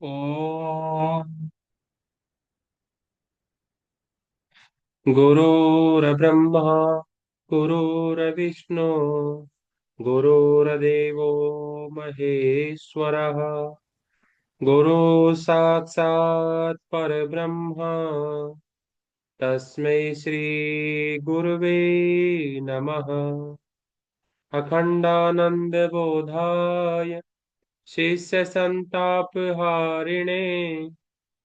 ॐ गुरुर्ब्रह्मा गुरुर्विष्णु गुरुर्देवो महेश्वरः गुरु साक्षात् परब्रह्म तस्मै श्री गुरुवे नमः। अखण्डानन्दबोधाय शिष्यसन्तापहारिणे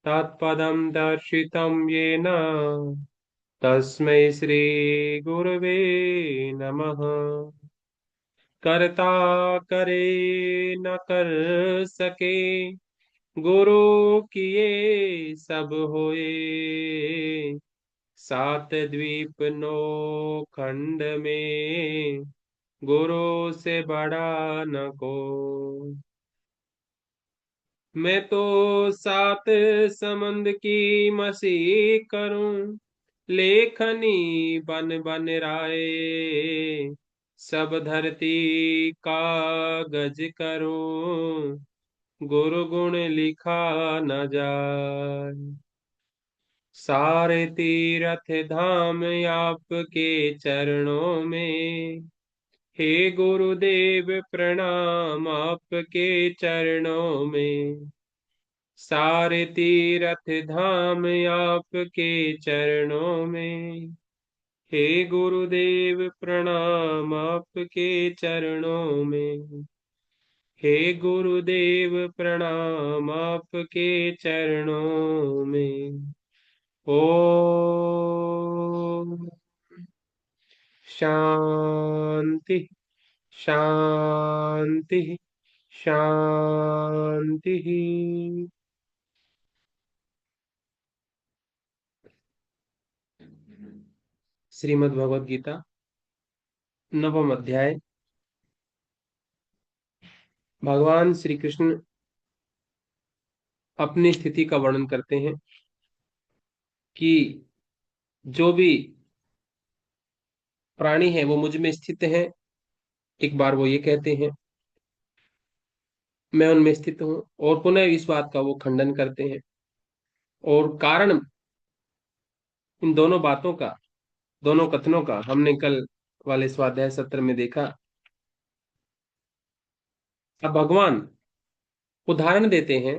तत्पदं दर्शितं येन तस्मै श्री गुरवे नमः। करता करे न कर सके गुरु किए सब होए। सात द्वीप नौ खंड में गुरु से बड़ा न को। मैं तो सात समंद की मसी करूं लेखनी बन बन राय। सब धरती कागज करूं गुरु गुण लिखा न जाए। सारे तीर्थ धाम आपके चरणों में हे गुरुदेव प्रणाम आपके चरणों में। सारे तीर्थ धाम आपके चरणों में हे गुरुदेव प्रणाम आपके चरणों में। हे गुरुदेव प्रणाम आपके चरणों में। ओम शांति शांति शांति। श्रीमद् भगवद गीता नवम अध्याय। भगवान श्री कृष्ण अपनी स्थिति का वर्णन करते हैं कि जो भी प्राणी है वो मुझ में स्थित है। एक बार वो ये कहते हैं मैं उनमें स्थित हूँ, और पुनः इस बात का वो खंडन करते हैं। और कारण इन दोनों बातों का, दोनों कथनों का हमने कल वाले स्वाध्याय सत्र में देखा। अब भगवान उदाहरण देते हैं,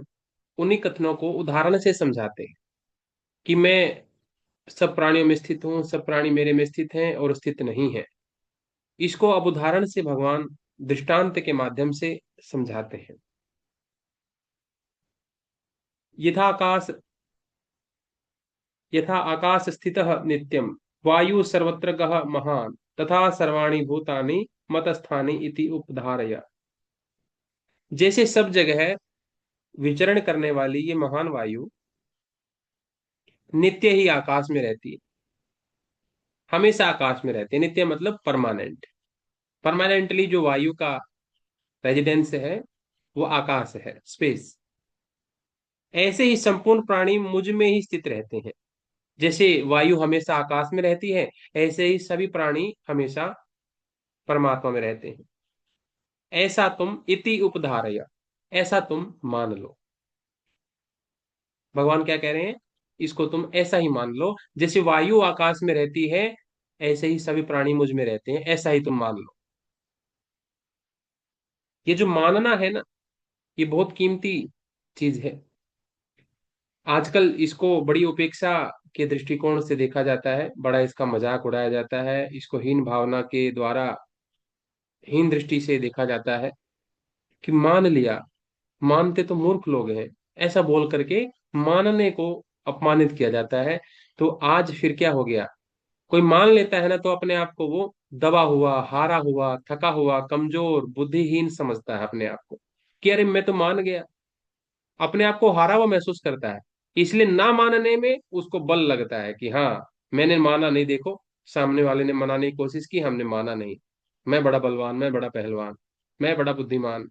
उन्हीं कथनों को उदाहरण से समझाते हैं कि मैं सब प्राणियों में स्थित हूँ, सब प्राणी मेरे में स्थित हैं और स्थित नहीं है। इसको अब उदाहरण से भगवान दृष्टांत के माध्यम से समझाते हैं। यथाकाश यथा आकाश स्थितः नित्यम वायु सर्वत्र गः महान तथा सर्वाणि भूतानि मतस्थानि इति उपधारय। जैसे सब जगह विचरण करने वाली ये महान वायु नित्य ही आकाश में रहती है, हमेशा आकाश में रहती है। नित्य मतलब परमानेंट। परमानेंटली जो वायु का रेजिडेंस है वो आकाश है, स्पेस। ऐसे ही संपूर्ण प्राणी मुझ में ही स्थित रहते हैं। जैसे वायु हमेशा आकाश में रहती है, ऐसे ही सभी प्राणी हमेशा परमात्मा में रहते हैं। ऐसा तुम इति उपधारय, ऐसा तुम मान लो। भगवान क्या कह रहे हैं, इसको तुम ऐसा ही मान लो। जैसे वायु आकाश में रहती है ऐसे ही सभी प्राणी मुझ में रहते हैं, ऐसा ही तुम मान लो। ये जो मानना है ना, ये बहुत कीमती चीज है। आजकल इसको बड़ी उपेक्षा के दृष्टिकोण से देखा जाता है, बड़ा इसका मजाक उड़ाया जाता है, इसको हीन भावना के द्वारा हीन दृष्टि से देखा जाता है कि मान लिया, मानते तो मूर्ख लोग हैं, ऐसा बोल करके मानने को अपमानित किया जाता है। तो आज फिर क्या हो गया, कोई मान लेता है ना तो अपने आप को वो दबा हुआ, हारा हुआ, थका हुआ, कमजोर, बुद्धिहीन समझता है अपने आप को कि अरे मैं तो मान गया। अपने आप को हारा हुआ महसूस करता है, इसलिए ना मानने में उसको बल लगता है कि हाँ मैंने माना नहीं, देखो सामने वाले ने मनाने की कोशिश की, हमने माना नहीं। मैं बड़ा बलवान, मैं बड़ा पहलवान, मैं बड़ा बुद्धिमान।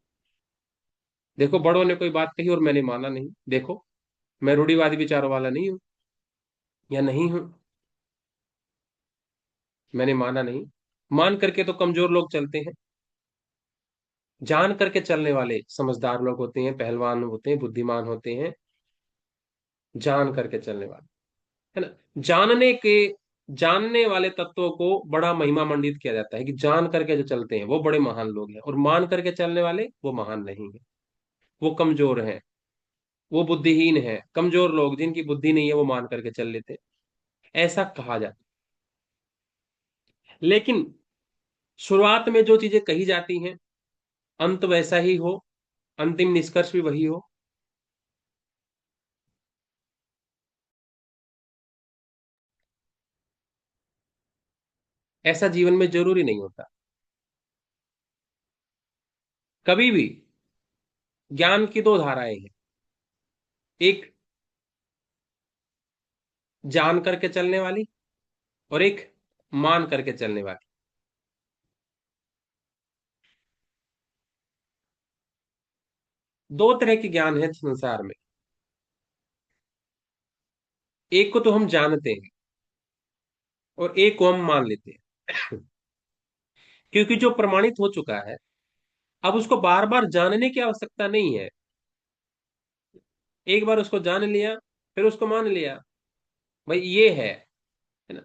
देखो बड़ों ने कोई बात कही और मैंने माना नहीं, देखो मैं रूढ़िवादी विचारों वाला नहीं हूं, या नहीं हूं, मैंने माना नहीं। मान करके तो कमजोर लोग चलते हैं। जान करके चलने वाले समझदार लोग होते हैं, पहलवान होते हैं, बुद्धिमान होते हैं, जान करके चलने वाले, है ना। जानने के जानने वाले तत्वों को बड़ा महिमा मंडित किया जाता है कि जान करके जो चलते हैं वो बड़े महान लोग हैं, और मान करके चलने वाले वो महान नहीं है, वो कमजोर हैं, वो बुद्धिहीन है। कमजोर लोग जिनकी बुद्धि नहीं है वो मान करके चल लेते हैं, ऐसा कहा जाता है। लेकिन शुरुआत में जो चीजें कही जाती हैं, अंत वैसा ही हो, अंतिम निष्कर्ष भी वही हो। ऐसा जीवन में जरूरी नहीं होता। कभी भी ज्ञान की दो धाराएं हैं, एक जान करके चलने वाली, और एक मान करके चलने वाली। दो तरह के ज्ञान है संसार में। एक को तो हम जानते हैं, और एक को हम मान लेते हैं। क्योंकि जो प्रमाणित हो चुका है, अब उसको बार बार जानने की आवश्यकता नहीं है। एक बार उसको जान लिया, फिर उसको मान लिया, भाई ये है ना,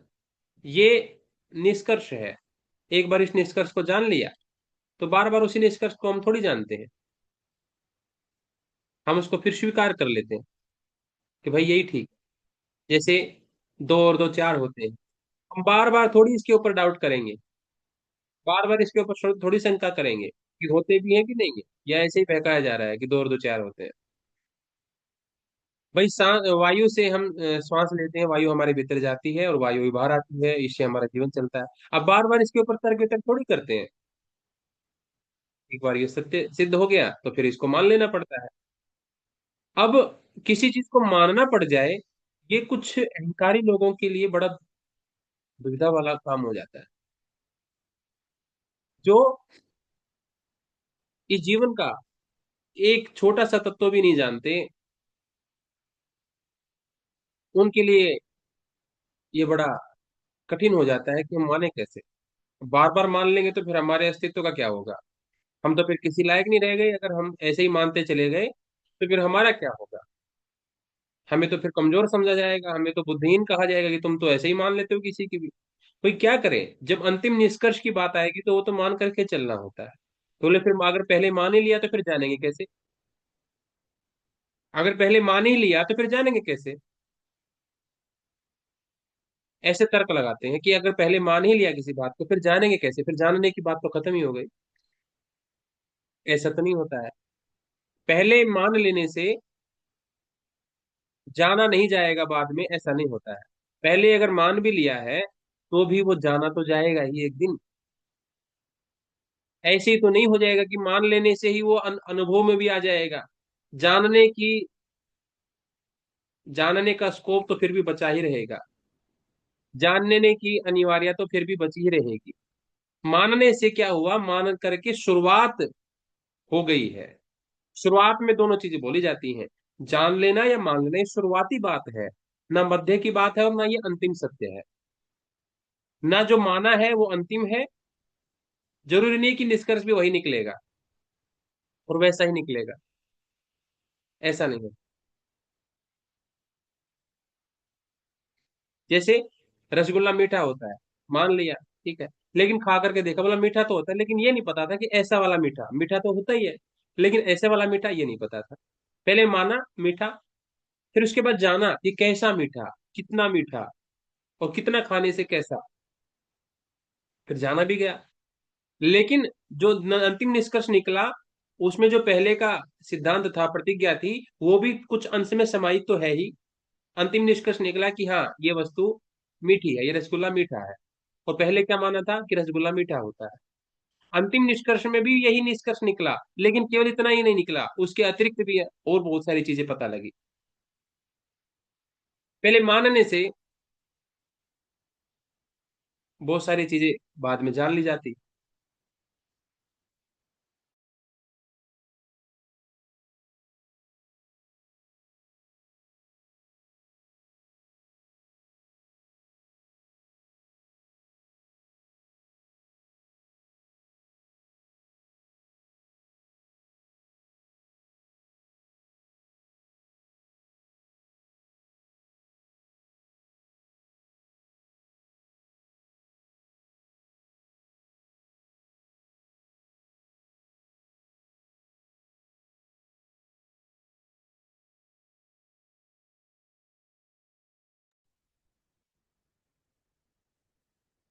ये निष्कर्ष है। एक बार इस निष्कर्ष को जान लिया, तो बार बार उसी निष्कर्ष को हम थोड़ी जानते हैं, हम उसको फिर स्वीकार कर लेते हैं कि भाई यही ठीक है। जैसे दो और दो चार होते हैं, हम बार बार थोड़ी इसके ऊपर डाउट करेंगे, बार बार इसके ऊपर थोड़ी शंका करेंगे कि होते भी हैं कि नहीं है, या ऐसे ही बहकाया जा रहा है कि दो और दो चार होते हैं। भाई वायु से हम श्वास लेते हैं, वायु हमारे भीतर जाती है और वायु ही बाहर आती है, इससे हमारा जीवन चलता है। अब बार बार इसके ऊपर तर्क वितर्क थोड़ी करते हैं। एक बार ये सत्य सिद्ध हो गया तो फिर इसको मान लेना पड़ता है। अब किसी चीज को मानना पड़ जाए, ये कुछ अहंकारी लोगों के लिए बड़ा दुविधा वाला काम हो जाता है। जो इस जीवन का एक छोटा सा तत्व भी नहीं जानते, उनके लिए ये बड़ा कठिन हो जाता है कि हम माने कैसे। बार बार मान लेंगे तो फिर हमारे अस्तित्व का क्या होगा। हम तो फिर किसी लायक नहीं रह गए, अगर हम ऐसे ही मानते चले गए तो फिर हमारा क्या होगा। हमें तो फिर कमजोर समझा जाएगा, हमें तो बुद्धिहीन कहा जाएगा कि तुम तो ऐसे ही मान लेते हो किसी की भी। कोई क्या करे, जब अंतिम निष्कर्ष की बात आएगी तो वो तो मान करके चलना होता है। तो बोले फिर अगर पहले मान ही लिया तो फिर जानेंगे कैसे। अगर पहले मान ही लिया तो फिर जानेंगे कैसे। ऐसे तर्क लगाते हैं कि अगर पहले मान ही लिया किसी बात को फिर जानेंगे कैसे, फिर जानने की बात तो खत्म ही हो गई। ऐसा तो नहीं होता है। पहले मान लेने से जाना नहीं जाएगा बाद में, ऐसा नहीं होता है। पहले अगर मान भी लिया है तो भी वो जाना तो जाएगा ही एक दिन। ऐसे ही तो नहीं हो जाएगा कि मान लेने से ही वो अनुभव में भी आ जाएगा। जानने की जानने का स्कोप तो फिर भी बचा ही रहेगा, जानने की अनिवार्यता तो फिर भी बची ही रहेगी। मानने से क्या हुआ, मान करके शुरुआत हो गई है। शुरुआत में दोनों चीजें बोली जाती हैं, जान लेना या मान लेना, ये शुरुआती बात है, ना मध्य की बात है और ना ये अंतिम सत्य है। ना जो माना है वो अंतिम है, जरूरी नहीं कि निष्कर्ष भी वही निकलेगा और वैसा ही निकलेगा, ऐसा नहीं है। जैसे रसगुल्ला मीठा होता है, मान लिया, ठीक है, लेकिन खा करके देखा, बोला मीठा तो होता है, लेकिन ये नहीं पता था कि ऐसा वाला मीठा मीठा तो होता ही है, लेकिन ऐसे वाला मीठा ये नहीं पता था। पहले माना मीठा, फिर उसके बाद जाना कि कैसा मीठा, कितना मीठा, और कितना खाने से कैसा, फिर जाना भी गया। लेकिन जो अंतिम निष्कर्ष निकला, उसमें जो पहले का सिद्धांत था, प्रतिज्ञा थी, वो भी कुछ अंश में समाहित तो है ही। अंतिम निष्कर्ष निकला कि हाँ ये वस्तु मीठी है, ये रसगुल्ला मीठा है। और पहले क्या माना था कि रसगुल्ला मीठा होता है। अंतिम निष्कर्ष में भी यही निष्कर्ष निकला, लेकिन केवल इतना ही नहीं निकला, उसके अतिरिक्त भी और बहुत सारी चीजें पता लगी। पहले मानने से बहुत सारी चीजें बाद में जान ली जाती।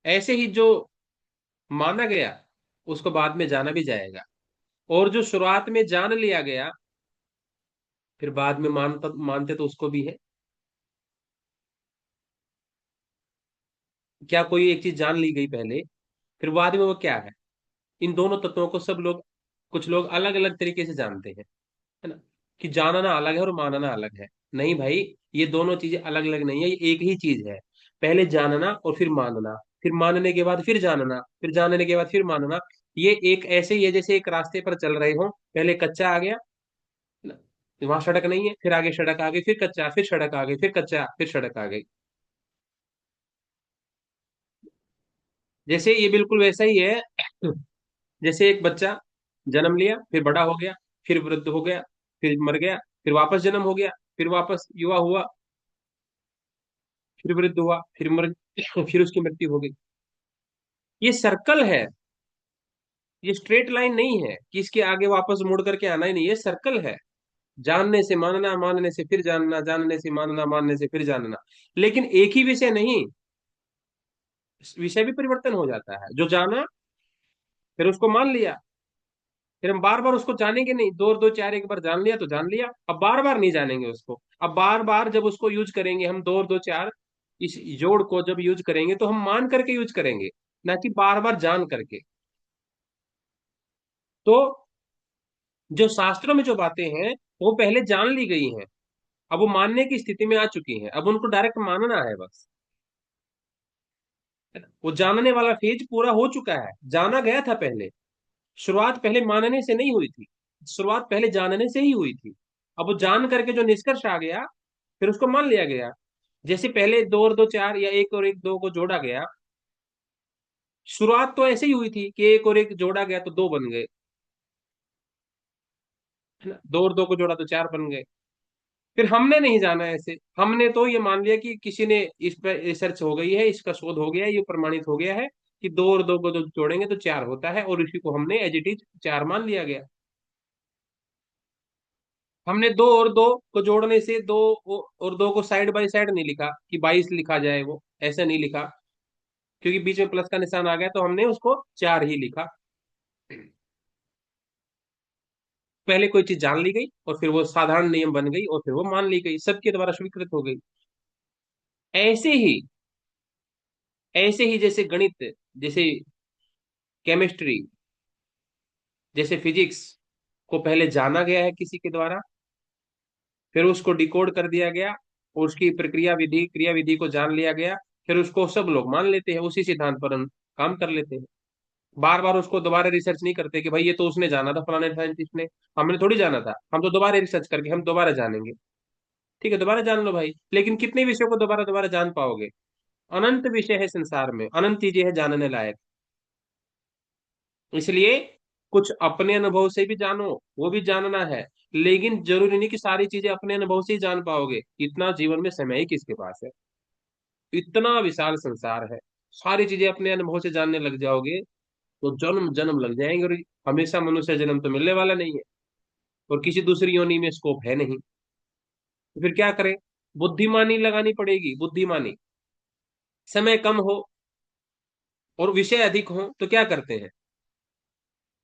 ऐसे ही जो माना गया उसको बाद में जाना भी जाएगा, और जो शुरुआत में जान लिया गया फिर बाद में मानते तो उसको भी है। क्या कोई एक चीज जान ली गई पहले, फिर बाद में वो क्या है? इन दोनों तत्वों को सब लोग, कुछ लोग अलग अलग तरीके से जानते हैं, है ना, कि जानना अलग है और मानना अलग है। नहीं भाई, ये दोनों चीजें अलग अलग नहीं है, ये एक ही चीज है। पहले जानना और फिर मानना, फिर मानने के बाद फिर जानना, फिर जानने के बाद फिर मानना। ये एक ऐसे ही है जैसे एक रास्ते पर चल रहे हो, पहले कच्चा आ गया ना, वहां सड़क नहीं है, फिर आगे सड़क आ गई, फिर कच्चा, फिर सड़क आ गई, फिर कच्चा, फिर सड़क आ गई। जैसे ये बिल्कुल वैसा ही है। जैसे एक बच्चा जन्म लिया, फिर बड़ा हो गया, फिर वृद्ध हो गया, फिर मर गया, फिर वापस जन्म हो गया, फिर वापस युवा हुआ, फिर वृद्ध हुआ, फिर मर फिर उसकी मृत्यु हो गई। ये सर्कल है, ये स्ट्रेट लाइन नहीं है कि इसके आगे वापस मुड़ करके आना ही नहीं, ये सर्कल है। जानने से मानना, मानने से फिर जानना, जानने से मानना, मानने से फिर जानना। लेकिन एक ही विषय नहीं, विषय भी परिवर्तन हो जाता है। जो जाना, फिर उसको मान लिया, फिर हम बार बार उसको जानेंगे नहीं, दो और दो चार, एक बार जान लिया तो जान लिया, अब बार बार नहीं जानेंगे उसको। अब बार बार जब उसको यूज करेंगे हम, दो और दो चार, इस जोड़ को जब यूज करेंगे तो हम मान करके यूज करेंगे, ना कि बार बार जान करके। तो जो शास्त्रों में जो बातें हैं वो पहले जान ली गई हैं, अब वो मानने की स्थिति में आ चुकी हैं, अब उनको डायरेक्ट मानना है बस। है ना? वो जानने वाला फेज पूरा हो चुका है, जाना गया था पहले। शुरुआत पहले मानने से नहीं हुई थी, शुरुआत पहले जानने से ही हुई थी। अब वो जान करके जो निष्कर्ष आ गया, फिर उसको मान लिया गया। जैसे पहले दो और दो चार, या एक और एक दो को जोड़ा गया, शुरुआत तो ऐसे ही हुई थी कि एक और एक जोड़ा गया तो दो बन गए, है ना, दो और दो को जोड़ा तो चार बन गए। फिर हमने नहीं जाना ऐसे, हमने तो ये मान लिया कि किसी ने इस पर रिसर्च हो गई है, इसका शोध हो गया है, ये प्रमाणित हो गया है कि दो और दो को जो जोड़ेंगे तो चार होता है, और इसी को हमने एज इट इज चार मान लिया गया। हमने दो और दो को जोड़ने से दो और दो को साइड बाय साइड नहीं लिखा कि 22 लिखा जाए, वो ऐसा नहीं लिखा, क्योंकि बीच में प्लस का निशान आ गया तो हमने उसको चार ही लिखा। पहले कोई चीज जान ली गई, और फिर वो साधारण नियम बन गई, और फिर वो मान ली गई, सबके द्वारा स्वीकृत हो गई। ऐसे ही, ऐसे ही जैसे गणित, जैसे केमिस्ट्री, जैसे फिजिक्स को पहले जाना गया है किसी के द्वारा, फिर उसको डिकोड कर दिया गया, और उसकी प्रक्रिया विधि, क्रिया विधि को जान लिया गया, फिर उसको सब लोग मान लेते हैं, उसी सिद्धांत पर हम काम कर लेते हैं। बार बार उसको दोबारा रिसर्च नहीं करते कि भाई ये तो उसने जाना था, फलाने साइंटिस्ट ने, हमने थोड़ी जाना था, हम तो दोबारा रिसर्च करके हम दोबारा जानेंगे। ठीक है, दोबारा जान लो भाई, लेकिन कितने विषयों को दोबारा दोबारा जान पाओगे? अनंत विषय है संसार में, अनंत चीजें हैं जानने लायक। इसलिए कुछ अपने अनुभव से भी जानो, वो भी जानना है। लेकिन जरूरी नहीं कि सारी चीजें अपने अनुभव से ही जान पाओगे, इतना जीवन में समय ही किसके पास है? इतना विशाल संसार है, सारी चीजें अपने अनुभव से जानने लग जाओगे तो जन्म जन्म लग जाएंगे, और हमेशा मनुष्य जन्म तो मिलने वाला नहीं है, और किसी दूसरी योनि में स्कोप है नहीं। तो फिर क्या करें? बुद्धिमानी लगानी पड़ेगी, बुद्धिमानी। समय कम हो और विषय अधिक हो तो क्या करते हैं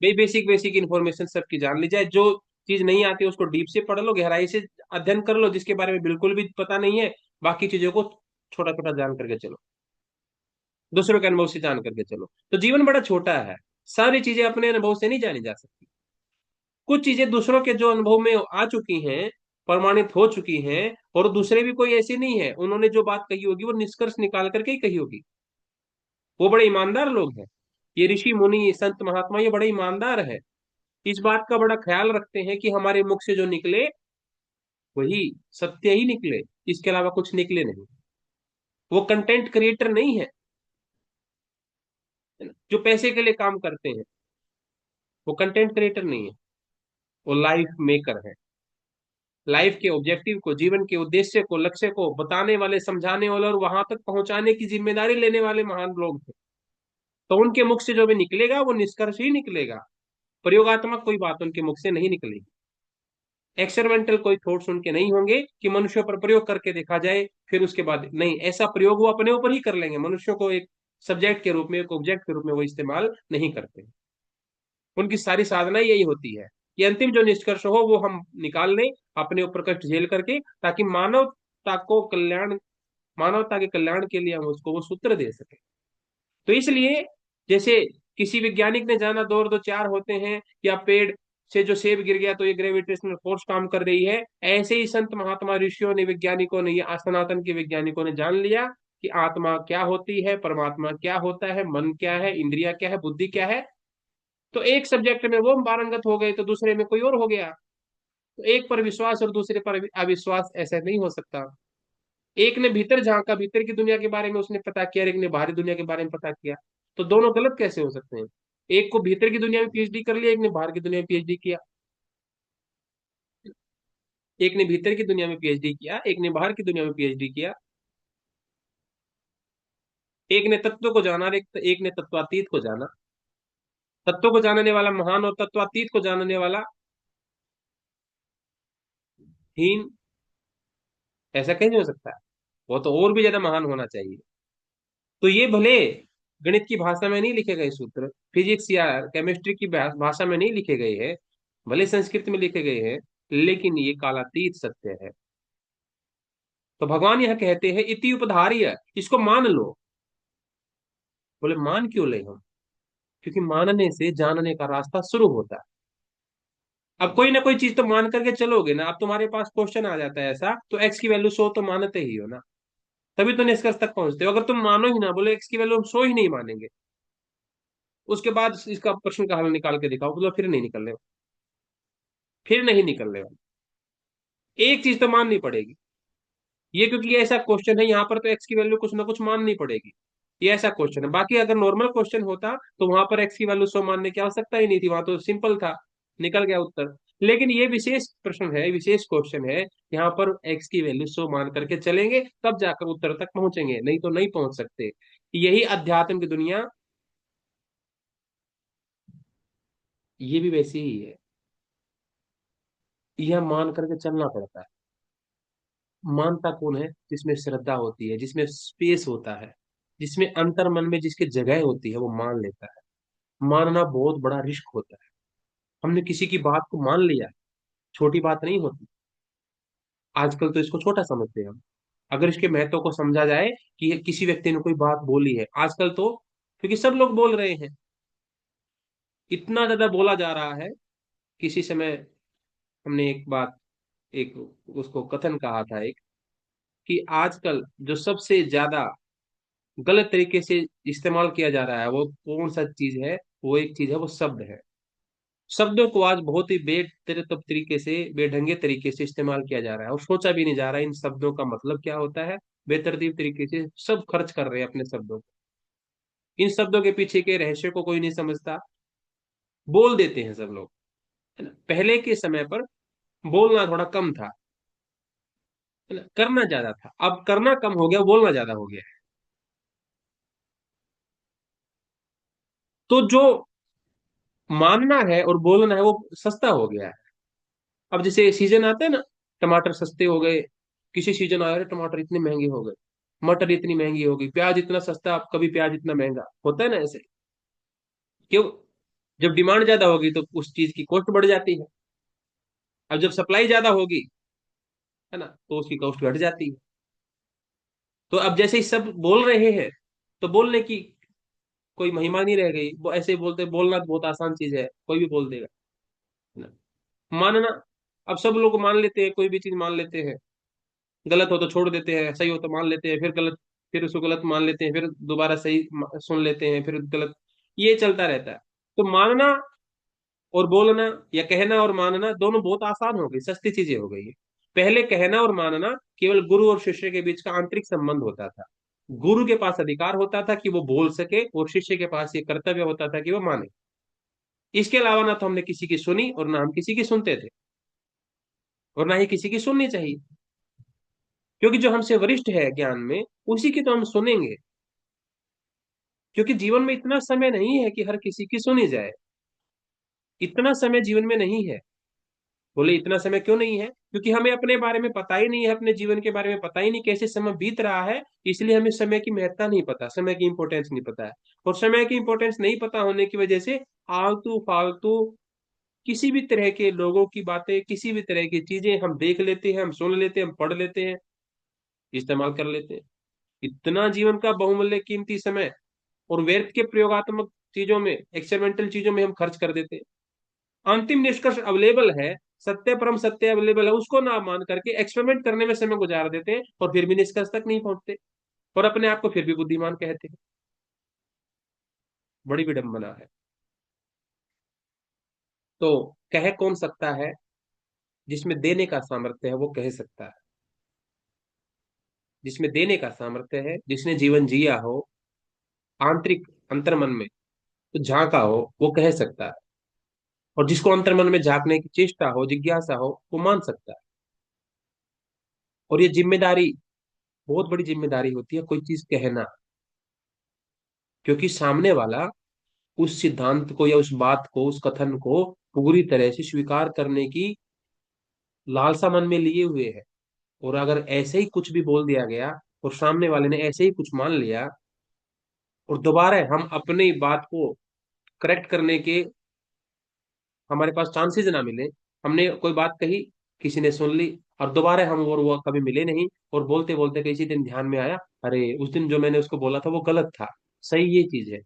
भाई, बेसिक बेसिक इन्फॉर्मेशन सबकी जान ली जाए, जो चीज नहीं आती उसको डीप से पढ़ लो, गहराई से अध्ययन कर लो, जिसके बारे में बिल्कुल भी पता नहीं है, बाकी चीजों को छोटा छोटा जान करके चलो, दूसरों के अनुभव से जान करके चलो। तो जीवन बड़ा छोटा है, सारी चीजें अपने अनुभव से नहीं जानी जा सकती। कुछ चीजें दूसरों के जो अनुभव में आ चुकी हैं, प्रमाणित हो चुकी हैं, और दूसरे भी कोई ऐसे नहीं है, उन्होंने जो बात कही होगी वो निष्कर्ष निकाल करके ही कही होगी। वो बड़े ईमानदार लोग हैं, ये ऋषि मुनि संत महात्मा, ये बड़े ईमानदार है, इस बात का बड़ा ख्याल रखते हैं कि हमारे मुख से जो निकले वही सत्य ही निकले, इसके अलावा कुछ निकले नहीं। वो कंटेंट क्रिएटर नहीं है, है ना? जो पैसे के लिए काम करते हैं वो कंटेंट क्रिएटर नहीं है, वो लाइफ मेकर है। लाइफ के ऑब्जेक्टिव को, जीवन के उद्देश्य को, लक्ष्य को बताने वाले, समझाने वाले, और वहां तक पहुंचाने की जिम्मेदारी लेने वाले महान लोग थे। तो उनके मुख से जो भी निकलेगा वो निष्कर्ष ही निकलेगा, प्रयोगात्मक कोई बात उनके मुख से नहीं निकलेगी। एक्सपेरिमेंटल कोई थॉट्स उनके नहीं होंगे कि मनुष्यों पर प्रयोग करके देखा जाए, फिर उसके बाद नहीं, ऐसा प्रयोग वो अपने ऊपर ही कर लेंगे, मनुष्यों को एक सब्जेक्ट के रूप में, एक ऑब्जेक्ट के रूप में वो इस्तेमाल नहीं करते। उनकी सारी साधना यही होती है कि अंतिम जो निष्कर्ष हो वो हम निकाल लें अपने ऊपर कष्ट झेल करके, ताकि मानवता के कल्याण के लिए हम उसको वो सूत्र दे सके। तो इसलिए जैसे किसी वैज्ञानिक ने जाना दो और दो चार होते हैं, या पेड़ से जो सेब गिर गया तो ये ग्रेविटेशनल फोर्स काम कर रही है, ऐसे ही संत महात्मा ऋषियों ने, वैज्ञानिकों ने, ये सनातन के वैज्ञानिकों ने जान लिया कि आत्मा क्या होती है, परमात्मा क्या होता है, मन क्या है, इंद्रिया क्या है, बुद्धि क्या है। तो एक सब्जेक्ट में वो पारंगत हो गए तो दूसरे में कोई और हो गया। तो एक पर विश्वास और दूसरे पर अविश्वास ऐसा नहीं हो सकता। एक ने भीतर झांका, भीतर की दुनिया के बारे में उसने पता किया, और एक ने बाहरी दुनिया के बारे में पता किया। तो दोनों गलत कैसे हो सकते हैं? एक को भीतर की दुनिया में पीएचडी कर लिया, एक ने बाहर की दुनिया में पीएचडी किया। एक ने भीतर की दुनिया में पीएचडी किया, एक ने बाहर की दुनिया में पीएचडी किया। एक ने तत्व को जाना और एक ने तत्वातीत को जाना। तत्व को जानने वाला महान और तत्वातीत को जानने वाला हीन, ऐसा कहीं नहीं हो सकता। वो तो और भी ज्यादा महान होना चाहिए। तो ये भले गणित की भाषा में नहीं लिखे गए सूत्र, फिजिक्स या केमिस्ट्री की भाषा में नहीं लिखे गए हैं, भले संस्कृत में लिखे गए हैं, लेकिन ये कालातीत सत्य है। तो भगवान यह कहते हैं इति उपधार्य, इसको मान लो। बोले मान क्यों ले हम? क्योंकि मानने से जानने का रास्ता शुरू होता है। अब कोई ना कोई चीज तो मान करके चलोगे ना। अब तुम्हारे पास क्वेश्चन आ जाता है ऐसा, तो एक्स की वैल्यू 100 तो मानते ही हो ना, तभी तो निष्कर्ष तक पहुंचते हो। अगर तुम मानो ही ना, बोले एक्स की वैल्यू हम 100 ही नहीं मानेंगे, उसके बाद इसका प्रश्न का हल निकाल के दिखाओ, बोलो फिर नहीं निकल रहे, फिर नहीं निकल रहे। एक चीज तो माननी पड़ेगी। ये क्योंकि ये ऐसा क्वेश्चन है, यहाँ पर तो एक्स की वैल्यू कुछ ना कुछ माननी पड़ेगी। ये ऐसा क्वेश्चन है। बाकी अगर नॉर्मल क्वेश्चन होता तो वहां पर एक्स की वैल्यू 100 मानने की आवश्यकता ही नहीं थी, वहां तो सिंपल था, निकल गया उत्तर। लेकिन ये विशेष प्रश्न है, विशेष क्वेश्चन है, यहाँ पर एक्स की वैल्यू 100 मान करके चलेंगे तब जाकर उत्तर तक पहुंचेंगे, नहीं तो नहीं पहुंच सकते। यही अध्यात्म की दुनिया, ये भी वैसी ही है। यह मान करके चलना पड़ता है। मानता कौन है? जिसमें श्रद्धा होती है, जिसमें स्पेस होता है, जिसमें अंतर मन में जिसकी जगह होती है, वो मान लेता है। मानना बहुत बड़ा रिस्क होता है। हमने किसी की बात को मान लिया, छोटी बात नहीं होती। आजकल तो इसको छोटा समझते हैं हम। अगर इसके महत्व को समझा जाए कि किसी व्यक्ति ने कोई बात बोली है आजकल तो, क्योंकि सब लोग बोल रहे हैं, इतना ज्यादा बोला जा रहा है। किसी समय हमने एक बात, एक उसको कथन कहा था एक, कि आजकल जो सबसे ज्यादा गलत तरीके से इस्तेमाल किया जा रहा है वो कौन सा चीज है? वो एक चीज है, वो शब्द है। शब्दों को आज बहुत ही बेतरतीब तरीके से, बेढंगे तरीके से इस्तेमाल किया जा रहा है, और सोचा भी नहीं जा रहा है इन शब्दों का मतलब क्या होता है। बेतरतीब तरीके से सब खर्च कर रहे हैं अपने शब्दों को। इन शब्दों के पीछे के रहस्य को कोई नहीं समझता, बोल देते हैं सब लोग, है ना। पहले के समय पर बोलना थोड़ा कम था, है ना, करना ज्यादा था। अब करना कम हो गया, बोलना ज्यादा हो गया है। तो जो मानना है और बोलना है वो सस्ता हो गया है। अब जैसे सीजन आते हैं ना, टमाटर सस्ते हो गए, किसी सीजन आया, अरे टमाटर इतने महंगे हो गए, मटर इतनी महंगी हो गई, प्याज इतना सस्ता, अब कभी प्याज इतना महंगा होता है ना ऐसे। क्यों? जब डिमांड ज्यादा होगी तो उस चीज की कॉस्ट बढ़ जाती है। अब जब सप्लाई ज्यादा होगी, है ना, तो उसकी कॉस्ट घट जाती है। तो अब जैसे ही सब बोल रहे हैं, तो बोलने की कोई महिमा नहीं रह गई। वो ऐसे ही बोलते, बोलना तो बहुत आसान चीज है, कोई भी बोल देगा, है ना। मानना, अब सब लोग मान लेते हैं, कोई भी चीज मान लेते हैं। गलत हो तो छोड़ देते हैं, सही हो तो मान लेते हैं, फिर गलत, फिर उसको गलत मान लेते हैं, फिर दोबारा सही सुन लेते हैं, फिर गलत। ये चलता रहता है। तो मानना और बोलना, या कहना और मानना, दोनों बहुत आसान हो गई, सस्ती चीजें हो गई है। पहले कहना और मानना केवल गुरु और शिष्य के बीच का आंतरिक संबंध होता था। गुरु के पास अधिकार होता था कि वो बोल सके, और शिष्य के पास ये कर्तव्य होता था कि वो माने। इसके अलावा ना तो हमने किसी की सुनी और ना हम किसी की सुनते थे, और ना ही किसी की सुननी चाहिए। क्योंकि जो हमसे वरिष्ठ है ज्ञान में, उसी की तो हम सुनेंगे। क्योंकि जीवन में इतना समय नहीं है कि हर किसी की सुनी जाए। इतना समय जीवन में नहीं है। बोले इतना समय क्यों नहीं है? क्योंकि हमें अपने बारे में पता ही नहीं है, अपने जीवन के बारे में पता ही नहीं कैसे समय बीत रहा है। इसलिए हमें समय की महत्ता नहीं पता, समय की इंपॉर्टेंस नहीं पता है। और समय की इंपॉर्टेंस नहीं पता होने की वजह से आलतू फालतू किसी भी तरह के लोगों की बातें, किसी भी तरह की चीजें हम देख लेते हैं, हम सुन लेते हैं, हम पढ़ लेते हैं, इस्तेमाल कर लेते हैं। इतना जीवन का बहुमूल्य कीमती समय और व्यर्थ के प्रयोगात्मक चीजों में, एक्सपेरिमेंटल चीजों में हम खर्च कर देते हैं। अंतिम निष्कर्ष अवेलेबल है, सत्य परम सत्य अवेलेबल है, उसको ना मान करके एक्सपेरिमेंट करने में समय गुजार देते हैं और फिर भी निष्कर्ष तक नहीं पहुंचते, और अपने आप को फिर भी बुद्धिमान कहते हैं। बड़ी विडंबना है। तो कह कौन सकता है? जिसमें देने का सामर्थ्य है वो कह सकता है। जिसमें देने का सामर्थ्य है, जिसने जीवन जिया हो, आंतरिक अंतर्मन में तो झांका हो, वो कह सकता है। और जिसको अंतर्मन में झांकने की चेष्टा हो, जिज्ञासा हो, वो मान सकता है। और ये जिम्मेदारी, बहुत बड़ी जिम्मेदारी होती है कोई चीज कहना। क्योंकि सामने वाला उस सिद्धांत को या उस बात को, उस कथन को पूरी तरह से स्वीकार करने की लालसा मन में लिए हुए है। और अगर ऐसे ही कुछ भी बोल दिया गया और सामने वाले ने ऐसे ही कुछ मान लिया, और दोबारा हम अपनी बात को करेक्ट करने के हमारे पास चांसेस ना मिले, हमने कोई बात कही, किसी ने सुन ली, और दोबारा हम और वो कभी मिले नहीं, और बोलते बोलते किसी दिन ध्यान में आया, अरे उस दिन जो मैंने उसको बोला था वो गलत था। सही ये चीज है।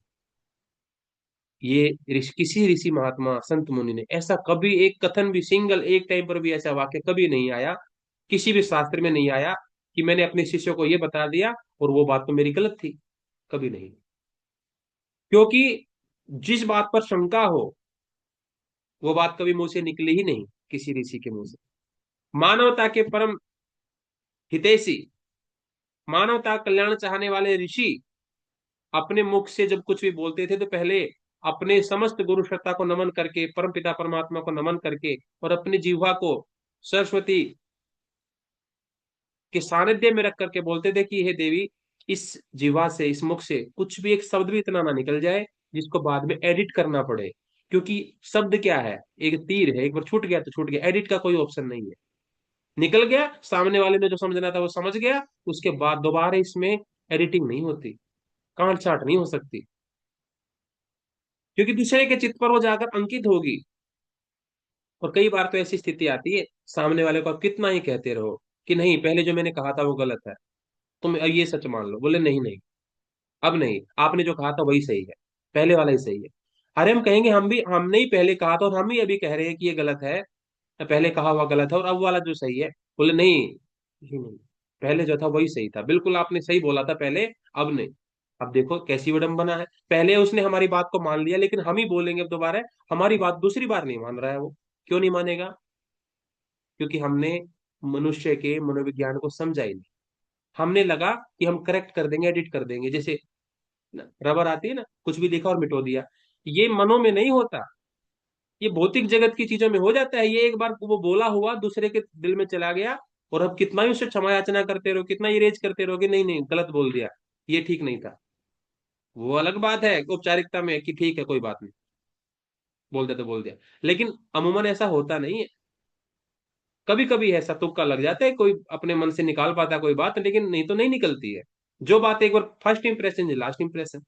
ये किसी ऋषि महात्मा संत मुनि ने ऐसा कभी एक कथन भी, सिंगल एक टाइम पर भी ऐसा वाक्य कभी नहीं आया, किसी भी शास्त्र में नहीं आया कि मैंने अपने शिष्य को ये बता दिया और वो बात तो मेरी गलत थी। कभी नहीं। क्योंकि जिस बात पर शंका हो, वो बात कभी मुंह से निकली ही नहीं, किसी ऋषि के मुंह से। मानवता के परम हितैषी, मानवता का कल्याण चाहने वाले ऋषि अपने मुख से जब कुछ भी बोलते थे तो पहले अपने समस्त गुरु सत्ता को नमन करके, परम पिता परमात्मा को नमन करके, और अपनी जिह्वा को सरस्वती के सानिध्य में रख करके बोलते थे कि हे देवी, इस जिह्वा से, इस मुख से कुछ भी एक शब्द भी इतना ना निकल जाए जिसको बाद में एडिट करना पड़े। क्योंकि शब्द क्या है? एक तीर है, एक बार छूट गया तो छूट गया, एडिट का कोई ऑप्शन नहीं है। निकल गया, सामने वाले ने जो समझना था वो समझ गया, उसके बाद दोबारा इसमें एडिटिंग नहीं होती, काट छाट नहीं हो सकती। क्योंकि दूसरे के चित्त पर वो जाकर अंकित होगी। और कई बार तो ऐसी स्थिति आती है, सामने वाले को आप कितना ही कहते रहो कि नहीं, पहले जो मैंने कहा था वो गलत है, तुम ये सच मान लो, बोले नहीं नहीं, अब नहीं, आपने जो कहा था वही सही है, पहले वाला ही सही है। अरे हम कहेंगे हम भी, हमने ही पहले कहा था और हम ही अभी कह रहे हैं कि ये गलत है, पहले कहा हुआ गलत है और अब वाला जो सही है। बोले नहीं, ये नहीं, पहले जो था वही सही था, बिल्कुल आपने सही बोला था पहले, अब नहीं। अब देखो कैसी विडंबना है, पहले उसने हमारी बात को मान लिया, लेकिन हम ही बोलेंगे अब दोबारा, हमारी बात दूसरी बार नहीं मान रहा है वो। क्यों नहीं मानेगा? क्योंकि हमने मनुष्य के मनोविज्ञान को समझा ही नहीं। हमने लगा कि हम करेक्ट कर देंगे, एडिट कर देंगे, जैसे रबर आती है ना, कुछ भी लिखा और मिटो दिया। ये मनों में नहीं होता, ये भौतिक जगत की चीजों में हो जाता है। ये एक बार वो बोला हुआ दूसरे के दिल में चला गया, और अब कितना ही उसे क्षमा याचना करते रहो, कितना इरेज करते रहो कि नहीं नहीं गलत बोल दिया, ये ठीक नहीं था। वो अलग बात है औपचारिकता में कि ठीक है कोई बात नहीं, बोल दिया तो बोल दिया। लेकिन अमूमन ऐसा होता नहीं है। कभी कभी ऐसा तुक्का लग जाता है, कोई अपने मन से निकाल पाता है कोई बात, लेकिन नहीं तो नहीं निकलती है। जो बात एक बार फर्स्ट इंप्रेशन, लास्ट इंप्रेशन,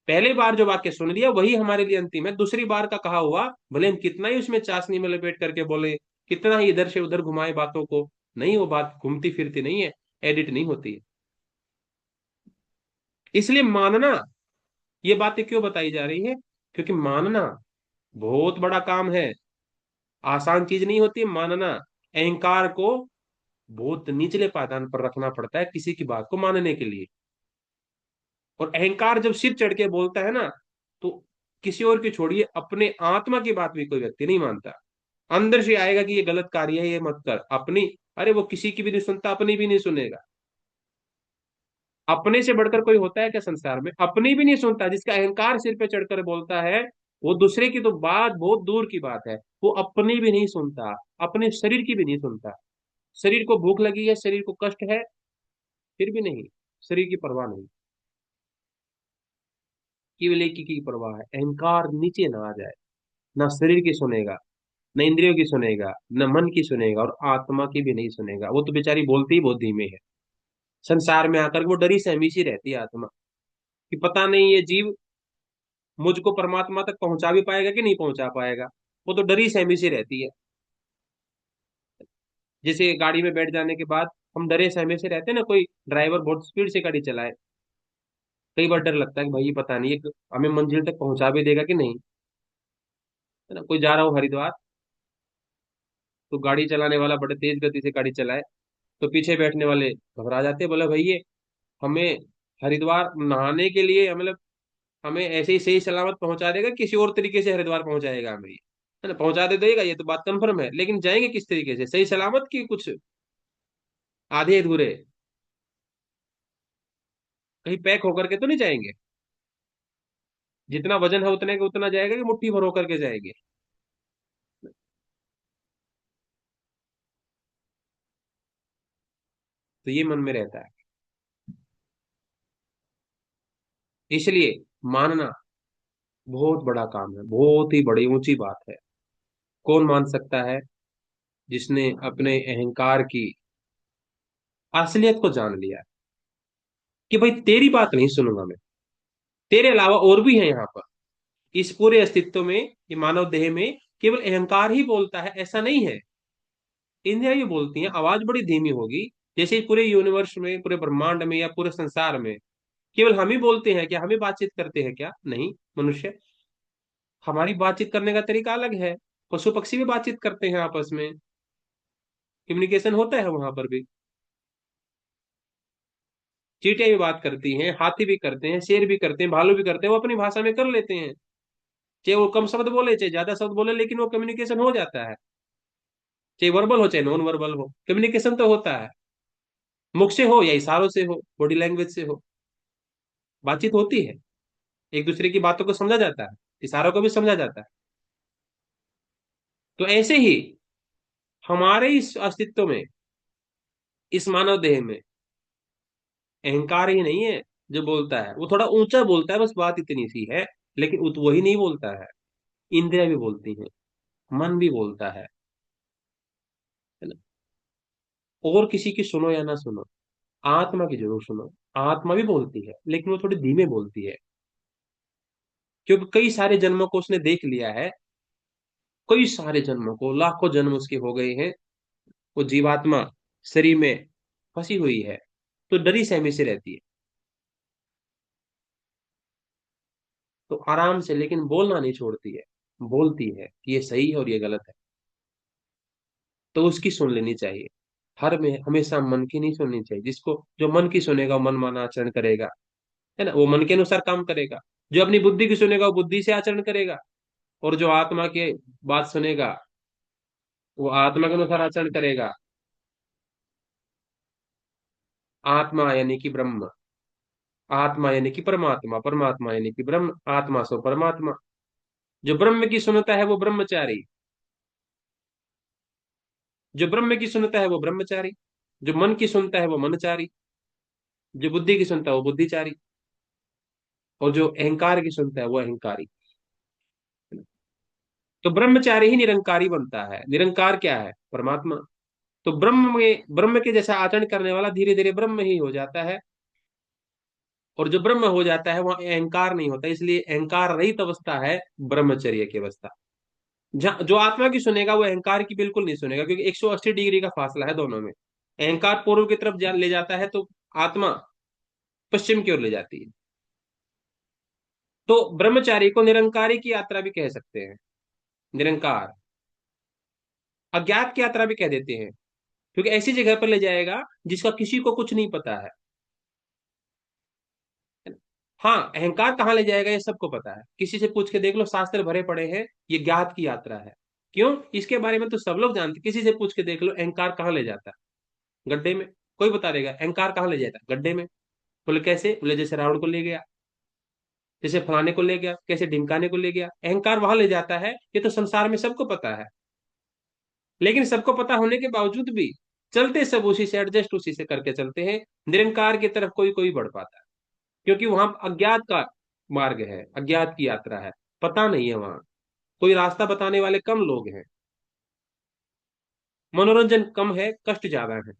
पहली बार जो वाक्य सुन लिया वही हमारे लिए अंतिम है। दूसरी बार का कहा हुआ भले हम कितना ही उसमें चाशनी में लपेट करके बोले, कितना ही इधर से उधर घुमाए बातों को, नहीं, वो बात घूमती फिरती नहीं है, एडिट नहीं होती है। इसलिए मानना, ये बातें क्यों बताई जा रही है? क्योंकि मानना बहुत बड़ा काम है, आसान चीज नहीं होती मानना। अहंकार को बहुत निचले पायदान पर रखना पड़ता है किसी की बात को मानने के लिए। और अहंकार जब सिर चढ़ के बोलता है ना, तो किसी और की छोड़िए, अपने आत्मा की बात भी कोई व्यक्ति नहीं मानता। अंदर से आएगा कि ये गलत कार्य है, ये मत कर, अपनी, अरे वो किसी की भी नहीं सुनता, अपनी भी नहीं सुनेगा। अपने से बढ़कर कोई होता है क्या संसार में? अपनी भी नहीं सुनता। जिसका अहंकार सिर पे चढ़कर बोलता है, वो दूसरे की तो बात बहुत दूर की बात है, वो अपनी भी नहीं सुनता, अपने शरीर की भी नहीं सुनता। शरीर को भूख लगी है, शरीर को कष्ट है, फिर भी नहीं, शरीर की परवाह नहीं, केवल एक ही की परवाह है, अहंकार नीचे ना आ जाए, ना शरीर की सुनेगा, न इंद्रियों की सुनेगा, न मन की सुनेगा, और आत्मा की भी नहीं सुनेगा। वो तो बेचारी बोलती ही बहुत धीमे है। संसार में आकर वो डरी सहमी सी रहती है आत्मा, कि पता नहीं ये जीव मुझको परमात्मा तक पहुंचा भी पाएगा कि नहीं पहुंचा पाएगा। वो तो डरी सहमी सी रहती है। जैसे गाड़ी में बैठ जाने के बाद हम डरे सहमे से रहते हैं ना, कोई ड्राइवर बहुत स्पीड से गाड़ी चलाए, कई बार डर लगता है कि भाई ये पता नहीं ये हमें मंजिल तक पहुंचा भी देगा कि नहीं, है ना। कोई जा रहा हो हरिद्वार, तो गाड़ी चलाने वाला बड़े तेज गति से गाड़ी चलाए, तो पीछे बैठने वाले घबरा जाते हैं, बोले भैया हमें हरिद्वार नहाने के लिए, मतलब हमें ऐसे ही सही सलामत पहुंचा देगा, किसी और तरीके से हरिद्वार पहुंचाएगा हमें, है ना। पहुंचा दे देगा ये तो बात कंफर्म है, लेकिन जाएंगे किस तरीके से, सही सलामत की कुछ आधे अधूरे, कहीं पैक होकर के तो नहीं जाएंगे। जितना वजन है उतने का उतना जाएगा कि मुट्ठी भर होकर के जाएंगे। तो ये मन में रहता है। इसलिए मानना बहुत बड़ा काम है, बहुत ही बड़ी ऊंची बात है। कौन मान सकता है जिसने अपने अहंकार की असलियत को जान लिया है, कि भाई तेरी बात नहीं सुनूंगा मैं, तेरे अलावा और भी है यहाँ पर। इस पूरे अस्तित्व में, ये मानव देह में केवल अहंकार ही बोलता है ऐसा नहीं है। इंद्रियां भी बोलती हैं, आवाज बड़ी धीमी होगी। जैसे पूरे यूनिवर्स में, पूरे ब्रह्मांड में या पूरे संसार में केवल हम ही बोलते हैं क्या, हमें बातचीत करते हैं क्या? नहीं। मनुष्य, हमारी बातचीत करने का तरीका अलग है। पशु पक्षी भी बातचीत करते हैं आपस में, कम्युनिकेशन होता है वहां पर भी। चींटियां भी बात करती हैं, हाथी भी करते हैं, शेर भी करते हैं, भालू भी करते हैं, वो अपनी भाषा में कर लेते हैं। चाहे वो कम शब्द बोले चाहे ज्यादा शब्द बोले, लेकिन वो कम्युनिकेशन हो जाता है। चाहे वर्बल हो चाहे नॉन वर्बल हो, कम्युनिकेशन तो होता है। मुख से हो या इशारों से हो, बॉडी लैंग्वेज से हो, बातचीत होती है। एक दूसरे की बातों को समझा जाता है, इशारों को भी समझा जाता है। तो ऐसे ही हमारे इस अस्तित्व में, इस मानव देह में अहंकार ही नहीं है जो बोलता है। वो थोड़ा ऊंचा बोलता है, बस बात इतनी सी है। लेकिन वही नहीं बोलता है, इंद्रियां भी बोलती हैं, मन भी बोलता है ना। और किसी की सुनो या ना सुनो, आत्मा की जरूर सुनो। आत्मा भी बोलती है, लेकिन वो थोड़ी धीमे बोलती है, क्योंकि कई सारे जन्मों को उसने देख लिया है। कई सारे जन्मों को, लाखों जन्म उसके हो गए हैं। वो जीवात्मा शरीर में फंसी हुई है, तो डरी सहमी से रहती है। तो आराम से, लेकिन बोलना नहीं छोड़ती है। बोलती है कि ये सही है और ये गलत है, तो उसकी सुन लेनी चाहिए। हर में हमेशा मन की नहीं सुननी चाहिए। जिसको, जो मन की सुनेगा वो मन माना आचरण करेगा, है ना। वो मन के अनुसार काम करेगा। जो अपनी बुद्धि की सुनेगा वो बुद्धि से आचरण करेगा। और जो आत्मा के बात सुनेगा वो आत्मा के अनुसार आचरण करेगा। आत्मा यानी कि ब्रह्म, आत्मा यानी कि परमात्मा, परमात्मा यानी कि ब्रह्म, आत्मा सो परमात्मा। जो ब्रह्म की सुनता है वो ब्रह्मचारी, जो ब्रह्म की सुनता है वो ब्रह्मचारी, जो मन की सुनता है वो मनचारी, जो बुद्धि की सुनता है वो बुद्धिचारी, और जो अहंकार की सुनता है वो अहंकारी। तो ब्रह्मचारी ही निरंकारी बनता है। निरंकार क्या है? परमात्मा। तो ब्रह्म में, ब्रह्म के जैसा आचरण करने वाला धीरे धीरे ब्रह्म ही हो जाता है। और जो ब्रह्म हो जाता है वहां अहंकार नहीं होता, इसलिए अहंकार रहित अवस्था है ब्रह्मचर्य की अवस्था। जो आत्मा की सुनेगा वो अहंकार की बिल्कुल नहीं सुनेगा, क्योंकि 180 डिग्री का फासला है दोनों में। अहंकार पूर्व की तरफ ले जाता है, तो आत्मा पश्चिम की ओर ले जाती है। तो ब्रह्मचारी को निरंकारी की यात्रा भी कह सकते हैं। निरंकार, अज्ञात की यात्रा भी कह देते हैं, क्योंकि ऐसी जगह पर ले जाएगा जिसका किसी को कुछ नहीं पता है। हाँ, अहंकार कहाँ ले जाएगा ये सबको पता है। किसी से पूछ के देख लो, शास्त्र भरे पड़े हैं, ये ज्ञात की यात्रा है। क्यों? इसके बारे में तो सब लोग जानते। किसी से पूछ के देख लो अहंकार कहाँ ले जाता है? गड्ढे में। कोई बता देगा अहंकार कहाँ ले जाता है? गड्ढे में। बोले कैसे? बोले जैसे रावण को ले गया, जैसे फलाने को ले गया, कैसे ढिमकाने को ले गया, अहंकार वहां ले जाता है। ये तो संसार में सबको पता है। लेकिन सबको पता होने के बावजूद भी चलते सब उसी से, एडजस्ट उसी से करके चलते हैं। निरंकार की तरफ कोई कोई बढ़ पाता है, क्योंकि वहां अज्ञात का मार्ग है, अज्ञात की यात्रा है, पता नहीं है वहां। कोई रास्ता बताने वाले कम लोग हैं। मनोरंजन कम है, कष्ट ज्यादा है।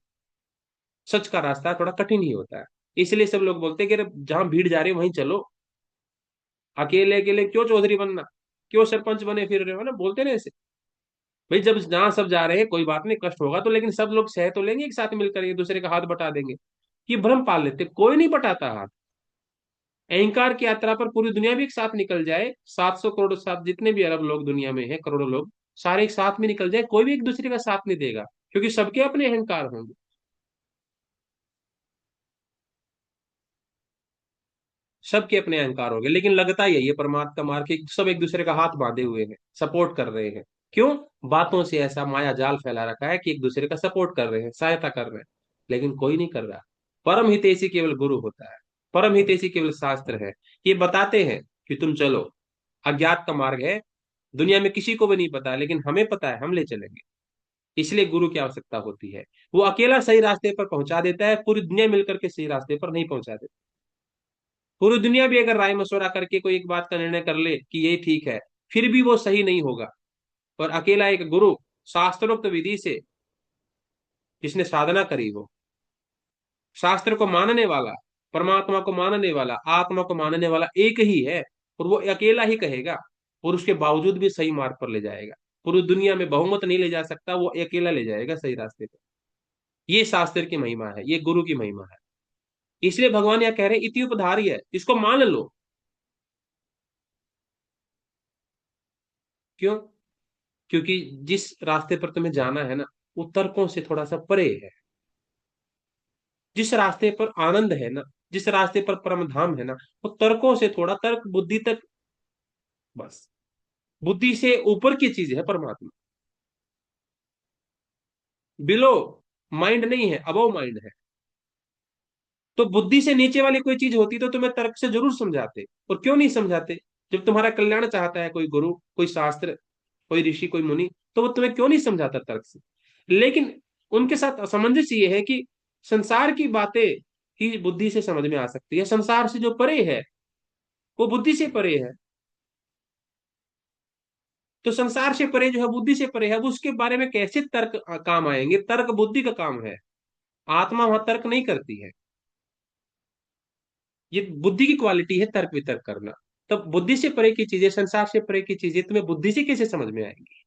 सच का रास्ता थोड़ा कठिन ही होता है। इसलिए सब लोग बोलते हैं कि अरे जहां भीड़ जा रही है वहीं चलो। अकेले अकेले क्यों चौधरी बनना, क्यों सरपंच बने फिर रहे हो ना, बोलते ना ऐसे। भाई जब जहां सब जा रहे हैं कोई बात नहीं, कष्ट होगा तो, लेकिन सब लोग सह तो लेंगे, एक साथ मिलकर एक दूसरे का हाथ बटा देंगे। ये भ्रम पाल लेते, कोई नहीं बटाता हाथ। अहंकार की यात्रा पर पूरी दुनिया भी एक साथ निकल जाए, 700 करोड़, साथ जितने भी अरब लोग दुनिया में हैं, करोड़ों लोग, सारे एक साथ में निकल जाए, कोई भी एक दूसरे का साथ नहीं देगा, क्योंकि सबके अपने अहंकार होंगे। सबके अपने अहंकार होंगे, लेकिन लगता ही है ये परमार्थ का मार्ग, कि सब एक दूसरे का हाथ बांधे हुए हैं, सपोर्ट कर रहे हैं। क्यों? बातों से ऐसा माया जाल फैला रखा है कि एक दूसरे का सपोर्ट कर रहे हैं, सहायता कर रहे हैं, लेकिन कोई नहीं कर रहा। परम हितैषी केवल गुरु होता है। परम हितैषी केवल शास्त्र है। ये बताते हैं कि तुम चलो, अज्ञात का मार्ग है, दुनिया में किसी को भी नहीं पता, लेकिन हमें पता है, हम ले चलेंगे। इसलिए गुरु की आवश्यकता होती है। वो अकेला सही रास्ते पर पहुंचा देता है, पूरी दुनिया मिलकर के सही रास्ते पर नहीं पहुंचा देती। पूरी दुनिया भी अगर राय मशवरा करके कोई एक बात का निर्णय कर ले कि ये ठीक है, फिर भी वो सही नहीं होगा। और अकेला एक गुरु, शास्त्रोक्त विधि से, जिसने साधना करी हो, शास्त्र को मानने वाला, परमात्मा को मानने वाला, आत्मा को मानने वाला एक ही है, और वो अकेला ही कहेगा, और उसके बावजूद भी सही मार्ग पर ले जाएगा। पूरी दुनिया में बहुमत नहीं ले जा सकता, वो अकेला ले जाएगा सही रास्ते पर। ये शास्त्र की महिमा है, ये गुरु की महिमा है। इसलिए भगवान यह कह रहे इति उपधारी है, इसको मान लो। क्यों? क्योंकि जिस रास्ते पर तुम्हें जाना है ना, वो तर्कों से थोड़ा सा परे है। जिस रास्ते पर आनंद है ना, जिस रास्ते पर परम धाम है ना, वो तर्कों से थोड़ा, तर्क बुद्धि तक, बस, बुद्धि से ऊपर की चीज है परमात्मा। बिलो माइंड नहीं है, अबव माइंड है। तो बुद्धि से नीचे वाली कोई चीज होती तो तुम्हें तर्क से जरूर समझाते, और क्यों नहीं समझाते? जब तुम्हारा कल्याण चाहता है कोई गुरु, कोई शास्त्र, कोई ऋषि, कोई मुनि, तो वो तुम्हें क्यों नहीं समझाता तर्क से? लेकिन उनके साथ असमंजस ये है कि संसार की बातें ही बुद्धि से समझ में आ सकती है, संसार से जो परे है वो बुद्धि से परे है। तो संसार से परे जो है, बुद्धि से परे है, अब उसके बारे में कैसे तर्क काम आएंगे? तर्क बुद्धि का काम है, आत्मा वहां तर्क नहीं करती है। ये बुद्धि की क्वालिटी है, तर्क वितर्क करना। तब बुद्धि से परे की चीजें, संसार से परे की चीजें तुम्हें बुद्धि से कैसे समझ में आएंगी?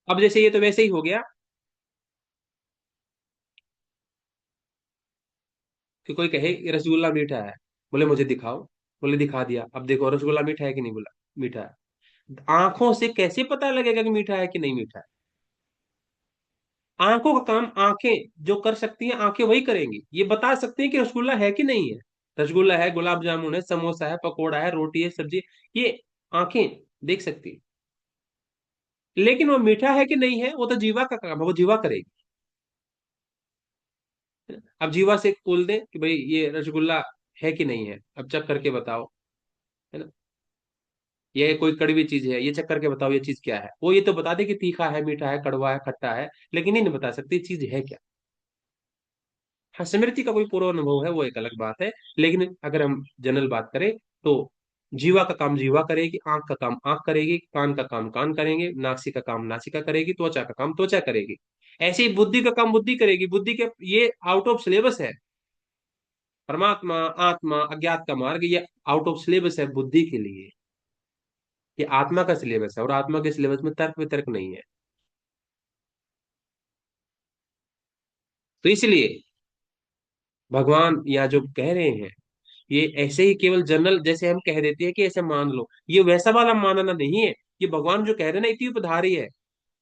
अब जैसे ये तो वैसे ही हो गया कि कोई कहे कि रसगुल्ला मीठा है, बोले मुझे दिखाओ, बोले दिखा दिया, अब देखो रसगुल्ला मीठा है कि नहीं, बोला मीठा है। आंखों से कैसे पता लगेगा कि मीठा है कि नहीं मीठा है? आंखों का काम, आंखें जो कर सकती हैं आंखें वही करेंगी, ये बता सकते हैं कि रसगुल्ला है कि नहीं है। रसगुल्ला है, गुलाब जामुन है, समोसा है, पकोड़ा है, रोटी है, सब्जी, ये आंखें देख सकती हैं। लेकिन वो मीठा है कि नहीं है, वो तो जीवा का काम है, वो जीवा करेगी। अब जीवा से बोल दे कि भाई ये रसगुल्ला है कि नहीं है, अब चख करके बताओ, है ना? ये कोई कड़वी चीज है, ये चख करके बताओ ये चीज क्या है, वो ये तो बता दे कि तीखा है, मीठा है, कड़वा है, खट्टा है, लेकिन ये नहीं बता सकती चीज है क्या। हाँ, स्मृति का कोई पूर्व अनुभव है वो एक अलग बात है, लेकिन अगर हम जनरल बात करें तो जीवा का काम जीवा करेगी, आंख का काम आंख करेगी, कान का काम कान करेंगे, नासिका का काम नासिका करेगी, त्वचा का काम त्वचा करेगी। ऐसे ही बुद्धि का काम बुद्धि करेगी, बुद्धि के ये आउट ऑफ सिलेबस है। परमात्मा, आत्मा, अज्ञात का मार्ग, ये आउट ऑफ सिलेबस है बुद्धि के लिए। ये आत्मा का सिलेबस है, और आत्मा के सिलेबस में तर्क वितर्क नहीं है। तो इसलिए भगवान यहाँ जो कह रहे हैं, ये ऐसे ही केवल जनरल जैसे हम कह देते हैं कि ऐसे मान लो, ये वैसा वाला मानना नहीं है। ये भगवान जो कह रहे हैं ना, इति उपधारी है,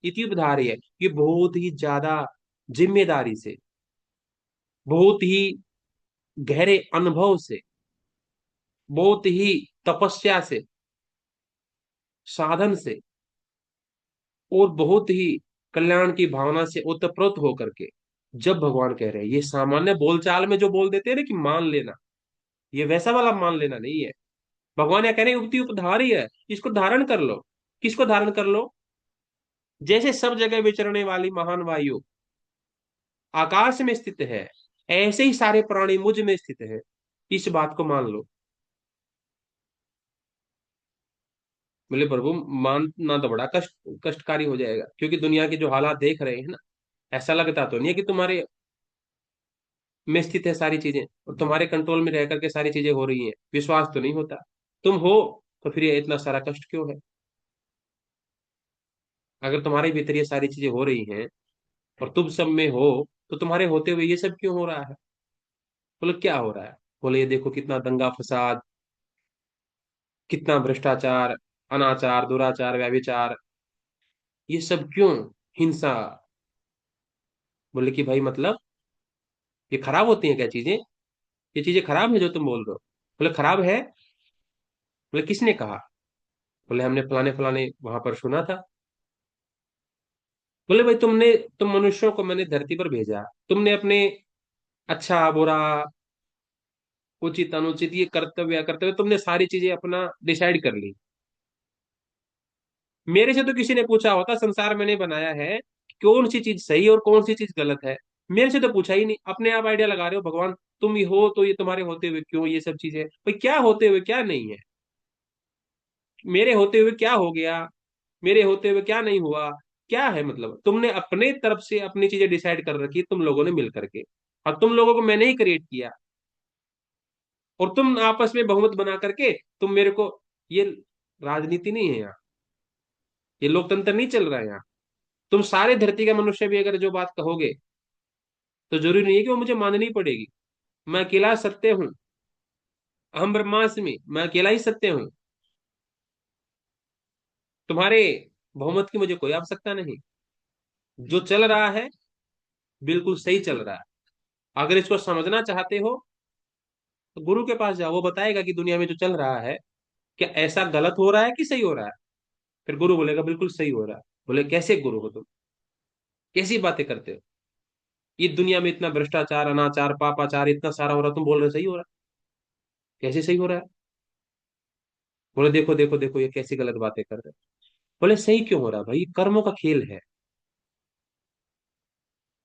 इति उपधारी है। ये बहुत ही ज्यादा जिम्मेदारी से, बहुत ही गहरे अनुभव से, बहुत ही तपस्या से, साधन से, और बहुत ही कल्याण की भावना से ओतप्रोत होकर के जब भगवान कह रहे हैं, ये सामान्य बोलचाल में जो बोल देते हैं ना कि मान लेना, ये वैसा वाला मान लेना नहीं है। भगवान यह कह रहे हैं युक्ति उपधारी है, इसको धारण कर लो। किसको धारण कर लो? जैसे सब जगह विचरने वाली महान वायु आकाश में स्थित है, ऐसे ही सारे प्राणी मुझ में स्थित है। इस बात को मान लो। बोले प्रभु, मानना तो बड़ा कष्टकारी हो जाएगा, क्योंकि दुनिया के जो हालात देख रहे हैं ना, ऐसा लगता तो नहीं है कि तुम्हारे में स्थित है सारी चीजें और तुम्हारे कंट्रोल में रह करके सारी चीजें हो रही हैं। विश्वास तो नहीं होता। तुम हो तो फिर ये इतना सारा कष्ट क्यों है? अगर तुम्हारे भीतर ये सारी चीजें हो रही हैं और तुम सब में हो, तो तुम्हारे होते हुए ये सब क्यों हो रहा है? बोले क्या हो रहा है? बोले ये देखो कितना दंगा फसाद, कितना भ्रष्टाचार, अनाचार, दुराचार, व्यभिचार, ये सब क्यों? हिंसा। बोले कि भाई मतलब ये खराब होती हैं क्या चीजें? ये चीजें खराब है जो तुम बोल रहे हो? बोले खराब है। बोले किसने कहा? बोले हमने फलाने फलाने वहां पर सुना था। बोले भाई तुम मनुष्यों को मैंने धरती पर भेजा, तुमने अपने अच्छा बुरा, उचित अनुचित, ये कर्तव्य अकर्तव्य, तुमने सारी चीजें अपना डिसाइड कर ली। मेरे से तो किसी ने पूछा होता, संसार मैंने बनाया है, कौन सी चीज सही और कौन सी चीज गलत है। मेरे से तो पूछा ही नहीं, अपने आप आइडिया लगा रहे हो भगवान। तुम ही हो तो ये तुम्हारे होते हुए क्यों ये सब चीजें? भाई क्या होते हुए क्या नहीं है? मेरे होते हुए क्या हो गया? मेरे होते हुए क्या नहीं हुआ? क्या है मतलब? तुमने अपने तरफ से अपनी चीजें डिसाइड कर रखी, तुम लोगों ने मिल करके। और तुम लोगों को मैंने ही क्रिएट किया, और तुम आपस में बहुमत बना करके तुम मेरे को, ये राजनीति नहीं है यहाँ, ये लोकतंत्र नहीं चल रहा है यहाँ। तुम सारे धरती का मनुष्य भी अगर जो बात कहोगे, तो जरूरी नहीं है कि वो मुझे माननी पड़ेगी। मैं अकेला सत्य हूँ। अहम ब्रह्मास्मि, मैं अकेला ही सत्य हूँ। तुम्हारे बहुमत की मुझे कोई आवश्यकता नहीं। जो चल रहा है बिल्कुल सही चल रहा है। अगर इसको समझना चाहते हो तो गुरु के पास जाओ, वो बताएगा कि दुनिया में जो चल रहा है, क्या ऐसा गलत हो रहा है कि सही हो रहा है? फिर गुरु बोलेगा बिल्कुल सही हो रहा है। बोले कैसे गुरु हो तुम? कैसी बातें करते हो? ये दुनिया में इतना भ्रष्टाचार, अनाचार, पापाचार इतना सारा हो रहा है, तुम बोल रहे हो सही हो रहा है? कैसे सही हो रहा है? बोले देखो देखो देखो, ये कैसी गलत बातें कर रहे हो। बोले सही क्यों हो रहा है भाई? ये कर्मों का खेल है।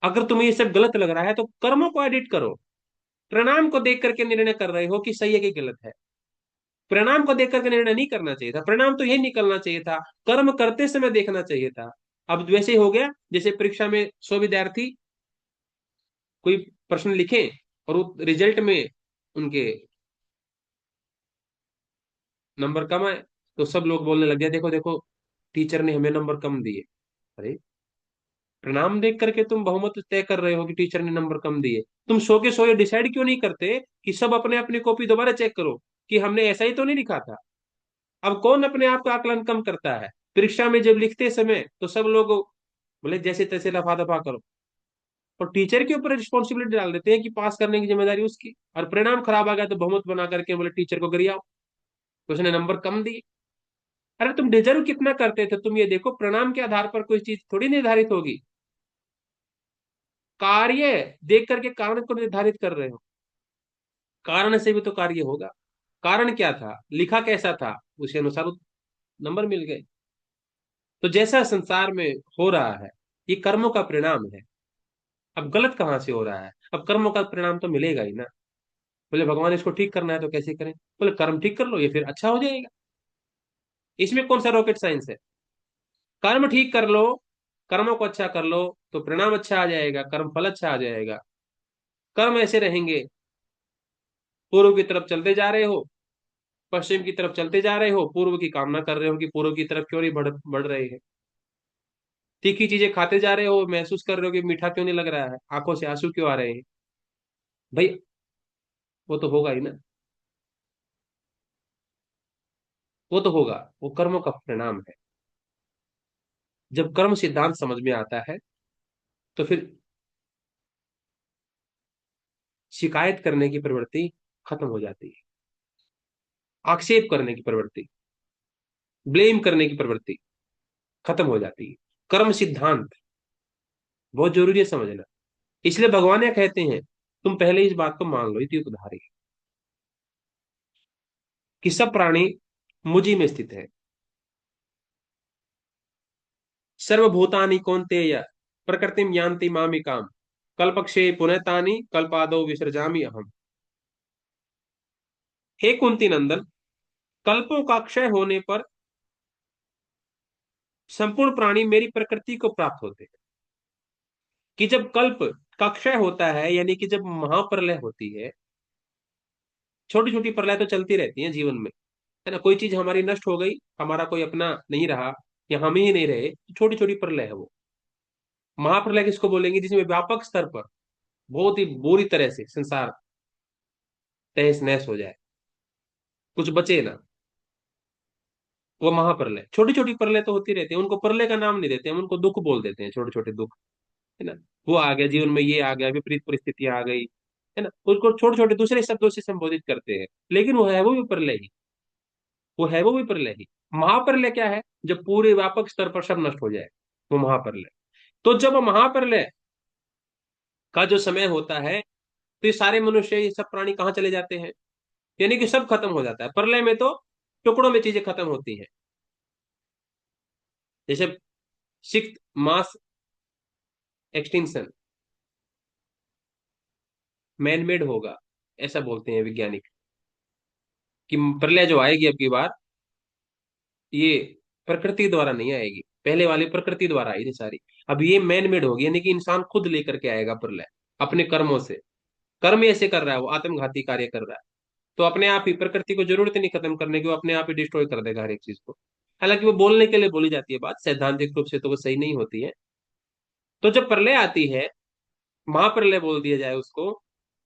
अगर तुम्हें ये सब गलत लग रहा है तो कर्मों को एडिट करो। परिणाम को देख करके निर्णय कर रहे हो कि सही है कि गलत है। परिणाम को देख करके निर्णय नहीं करना चाहिए था, परिणाम तो यही निकलना चाहिए था। कर्म करते समय देखना चाहिए था। अब वैसे ही हो गया, जैसे परीक्षा में 100 विद्यार्थी कोई प्रश्न लिखे और रिजल्ट में उनके नंबर कम आए, तो सब लोग बोलने लग गए देखो देखो, टीचर ने हमें नंबर कम दिए। अरे, परिणाम देख करके तुम बहुमत तय कर रहे हो कि टीचर ने नंबर कम दिए। तुम 100 के 100 ये डिसाइड क्यों नहीं करते कि सब अपने अपनी कॉपी दोबारा चेक करो कि हमने ऐसा ही तो नहीं लिखा था? अब कौन अपने आप का आकलन कम करता है? परीक्षा में जब लिखते समय तो सब लोग बोले जैसे तैसे लफा दफा करो, और टीचर के ऊपर रिस्पॉन्सिबिलिटी डाल देते हैं कि पास करने की जिम्मेदारी उसकी, और परिणाम खराब आ गया तो बहुमत बना करके बोले टीचर को गरियाओ, तो उसने नंबर कम दिए। अरे तुम डिजर्व कितना करते थे? तुम ये देखो, परिणाम के आधार पर कोई चीज थोड़ी निर्धारित होगी। कार्य देख करके कारण को निर्धारित कर रहे हो। कारण से भी तो कार्य होगा। कारण क्या था, लिखा कैसा था, उसी अनुसार नंबर मिल गए। तो जैसा संसार में हो रहा है, ये कर्मों का परिणाम है। अब गलत कहाँ से हो रहा है? अब कर्मों का परिणाम तो मिलेगा ही ना। बोले भगवान इसको ठीक करना है तो कैसे करें? बोले कर्म ठीक कर लो, ये फिर अच्छा हो जाएगा। इसमें कौन सा रॉकेट साइंस है? कर्म ठीक कर लो, कर्मों को अच्छा कर लो, तो परिणाम अच्छा आ जाएगा, कर्म फल अच्छा आ जाएगा। कर्म ऐसे रहेंगे, पूर्व की तरफ चलते जा रहे हो, पश्चिम की तरफ चलते जा रहे हो, पूर्व की कामना कर रहे हो कि पूर्व की तरफ क्यों नहीं बढ़ बढ़ रहे हैं। तीखी चीजें खाते जा रहे हो, महसूस कर रहे हो कि मीठा क्यों नहीं लग रहा है, आंखों से आंसू क्यों आ रहे हैं। भाई वो तो होगा ही ना। वो तो होगा, वो कर्मों का परिणाम है। जब कर्म सिद्धांत समझ में आता है, तो फिर शिकायत करने की प्रवृत्ति खत्म हो जाती है। आक्षेप करने की प्रवृत्ति, ब्लेम करने की प्रवृत्ति खत्म हो जाती है। कर्म सिद्धांत बहुत जरूरी है समझना। इसलिए भगवान ये कहते हैं, तुम पहले इस बात को मान लो, इति उपधारे, कि सब प्राणी मुझी में स्थित है। सर्वभूतानि कौन्तेय प्रकृतिम यान्ति मामिकाम, कल्पक्षे पुनः तानि कल्पादौ विसृजामि अहम। हे कुंती नंदन, कल्पों का क्षय होने पर संपूर्ण प्राणी मेरी प्रकृति को प्राप्त होते हैं। कि जब कल्प का क्षय होता है, यानी कि जब महाप्रलय होती है, छोटी छोटी प्रलय तो चलती रहती है जीवन में, है ना, कोई चीज हमारी नष्ट हो गई, हमारा कोई अपना नहीं रहा, या हम ही नहीं रहे, तो छोटी छोटी प्रलय है वो। महाप्रलय किसको बोलेंगे? जिसमें व्यापक स्तर पर बहुत ही बुरी तरह से संसार तहस नहस हो जाए, कुछ बचे ना, वो महाप्रलय। छोटी छोटी प्रलय तो होती रहती है, उनको प्रलय का नाम नहीं देते, हम उनको दुख बोल देते हैं, छोटे छोटे दुख, है ना। वो आ गया जीवन में, ये आ गया, विपरीत परिस्थितियां आ गई, है ना, उसको छोटे छोटे दूसरे शब्दों से संबोधित करते हैं, लेकिन वो है वो भी प्रलय ही। वो है वो भी प्रलय ही। महाप्रलय क्या है? जब पूरे व्यापक स्तर पर सब नष्ट हो जाए, वो महाप्रलय। तो जब महाप्रलय का जो समय होता है, तो ये सारे मनुष्य, ये सब प्राणी कहाँ चले जाते हैं? यानी कि सब खत्म हो जाता है प्रलय में, तो टुकड़ों में चीजें खत्म होती हैं। जैसे six mass extinction man made होगा, ऐसा बोलते हैं वैज्ञानिक, कि प्रलय जो आएगी अब की बार, ये प्रकृति द्वारा नहीं आएगी। पहले वाली प्रकृति द्वारा आई थी सारी, अब ये मैन मेड होगी, यानी कि इंसान खुद लेकर के आएगा प्रलय, अपने कर्मों से। कर्म ऐसे कर रहा है, वो आत्मघाती कार्य कर रहा है, तो अपने आप ही प्रकृति को जरूरत नहीं खत्म करने की, वो अपने आप ही डिस्ट्रॉय कर देगा हर एक चीज को। हालांकि वो बोलने के लिए बोली जाती है बात, सैद्धांतिक रूप से तो वो सही नहीं होती है। तो जब प्रलय आती है, महाप्रलय बोल दिया जाए उसको,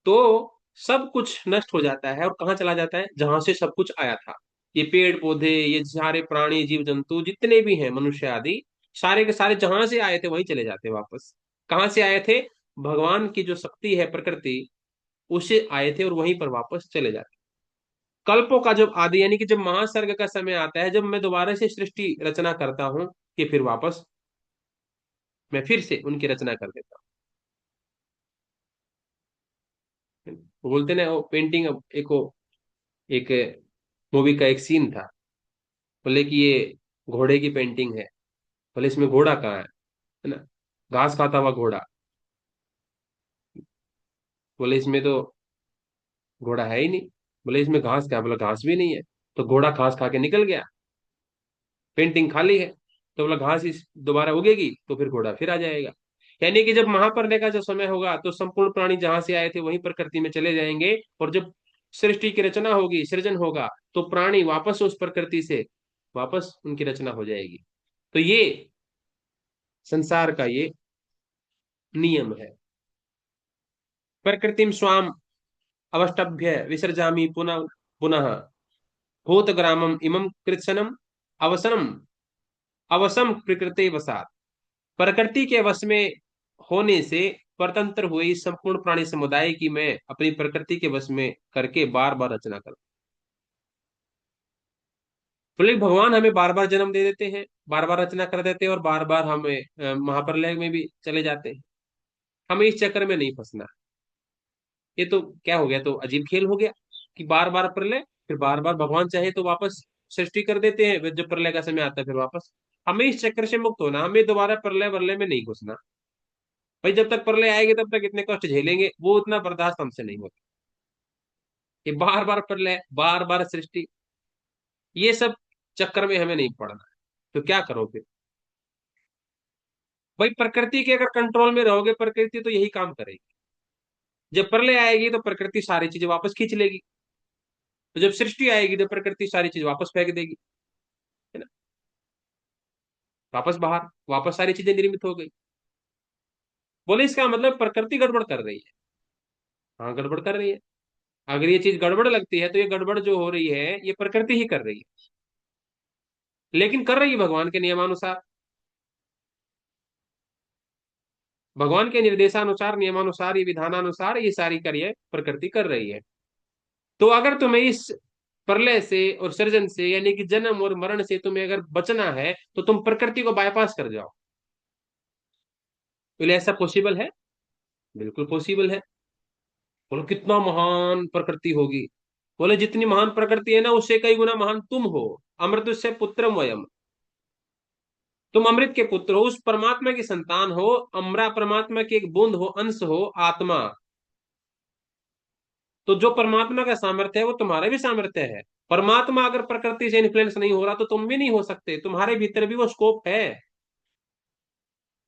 तो सब कुछ नष्ट हो जाता है, और कहाँ चला जाता है? जहां से सब कुछ आया था। ये पेड़ पौधे, ये सारे प्राणी जीव जंतु जितने भी हैं, मनुष्य आदि, सारे के सारे जहां से आए थे वहीं चले जाते हैं वापस। कहाँ से आए थे? भगवान की जो शक्ति है प्रकृति, उससे आए थे, और वहीं पर वापस चले जाते। कल्पों का जब आदि, यानी कि जब महासर्ग का समय आता है, जब मैं दोबारा से सृष्टि रचना करता हूँ, कि फिर वापस मैं फिर से उनकी रचना कर देता हूँ। वो बोलते ना, वो पेंटिंग, एक मूवी का एक सीन था, बोले कि ये घोड़े की पेंटिंग है। बोले इसमें घोड़ा कहाँ है ना, घास खाता हुआ घोड़ा। बोले इसमें तो घोड़ा है ही नहीं। बोले इसमें घास क्या? बोला घास भी नहीं है। तो घोड़ा घास खा के निकल गया, पेंटिंग खाली है। तो बोला घास इस दोबारा उगेगी तो फिर घोड़ा फिर आ जाएगा। यानी कि जब महाप्रलय का जो समय होगा, तो संपूर्ण प्राणी जहां से आए थे वहीं प्रकृति में चले जाएंगे, और जब सृष्टि की रचना होगी, सृजन होगा, तो प्राणी वापस उस प्रकृति से वापस उनकी रचना हो जाएगी। तो ये संसार का ये नियम है। प्रकृतिम स्वाम अवष्टभ्य विसर्जामि पुनः पुनः भूतग्रामम इमं कृत्स्नम अवसनम अवसम प्रकृति वसात। प्रकृति के वश में होने से स्वतंत्र हुए इस संपूर्ण प्राणी समुदाय की मैं अपनी प्रकृति के वश में करके बार बार रचना कर। बोले भगवान हमें बार बार जन्म दे देते हैं, बार बार रचना कर देते हैं, और बार बार हमें महाप्रलय में भी चले जाते हैं। हमें इस चक्कर में नहीं फंसना। ये तो क्या हो गया, तो अजीब खेल हो गया, कि बार बार प्रलय, फिर बार बार भगवान चाहे तो वापस सृष्टि कर देते हैं, फिर जब प्रलय का समय आता है फिर वापस। हमें इस चक्कर से मुक्त होना, हमें दोबारा प्रलय वलय में नहीं घुसना। भाई जब तक प्रलय आएगी तब तक इतने कष्ट झेलेंगे, वो उतना बर्दाश्त हमसे नहीं होता। ये बार बार प्रलय, बार बार सृष्टि, ये सब चक्कर में हमें नहीं पड़ना है। तो क्या करो फिर? भाई प्रकृति के अगर कंट्रोल में रहोगे, प्रकृति तो यही काम करेगी। जब प्रलय आएगी तो प्रकृति सारी चीजें वापस खींच लेगी, तो जब सृष्टि आएगी तो प्रकृति सारी चीज वापस फेंक देगी, है ना, वापस बाहर, वापस सारी चीजें निर्मित हो गई। बोले इसका मतलब प्रकृति गड़बड़ कर रही है। हाँ गड़बड़ कर रही है। अगर ये चीज गड़बड़ लगती है, तो ये गड़बड़ जो हो रही है ये प्रकृति ही कर रही है, लेकिन कर रही है भगवान के नियमानुसार। भगवान के निर्देशानुसार, नियमानुसार, ये विधानानुसार ये सारी कार्य प्रकृति कर रही है। तो अगर तुम्हें इस प्रलय से और सृजन से, यानी कि जन्म और मरण से तुम्हें अगर बचना है, तो तुम प्रकृति को बाईपास कर जाओ। बोले ऐसा पॉसिबल है? बिल्कुल पॉसिबल है। बोलो कितना महान प्रकृति होगी? बोले जितनी महान प्रकृति है ना, उससे कई गुना महान तुम हो। अमृत से पुत्रम वयम, तुम अमृत के पुत्र हो, उस परमात्मा की संतान हो। अमरा परमात्मा की एक बूंद हो, अंश हो, आत्मा। तो जो परमात्मा का सामर्थ्य है वो तुम्हारा भी सामर्थ्य है। परमात्मा अगर प्रकृति से इन्फ्लुएंस नहीं हो रहा तो तुम भी नहीं हो सकते, तुम्हारे भीतर भी वो स्कोप है।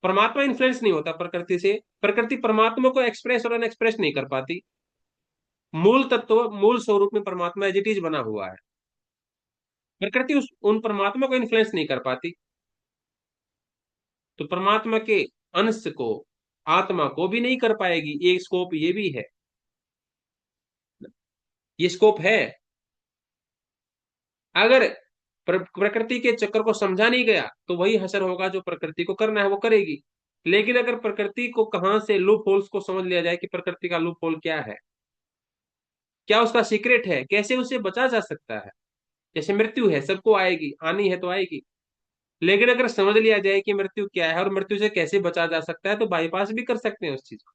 परमात्मा इन्फ्लुएंस नहीं होता प्रकृति से, प्रकृति परमात्मा को एक्सप्रेस और अनएक्सप्रेस नहीं कर पाती। मूल तत्व, मूल स्वरूप में परमात्मा एज इट इज बना हुआ है। प्रकृति उस उन परमात्मा को इन्फ्लुएंस नहीं कर पाती। तो परमात्मा के अंश को आत्मा को भी नहीं कर पाएगी, एक स्कोप ये भी है, ये स्कोप है। अगर प्रकृति के चक्कर को समझा नहीं गया तो वही हशर होगा, जो प्रकृति को करना है वो करेगी। लेकिन अगर प्रकृति को कहां से लूप होल्स को समझ लिया जाए कि प्रकृति का लूप होल क्या है, क्या उसका सीक्रेट है, कैसे उसे बचा जा सकता है। जैसे मृत्यु है, सबको आएगी, आनी है तो आएगी। लेकिन अगर समझ लिया जाए कि मृत्यु क्या है और मृत्यु से कैसे बचा जा सकता है, तो बाईपास भी कर सकते हैं उस चीज को।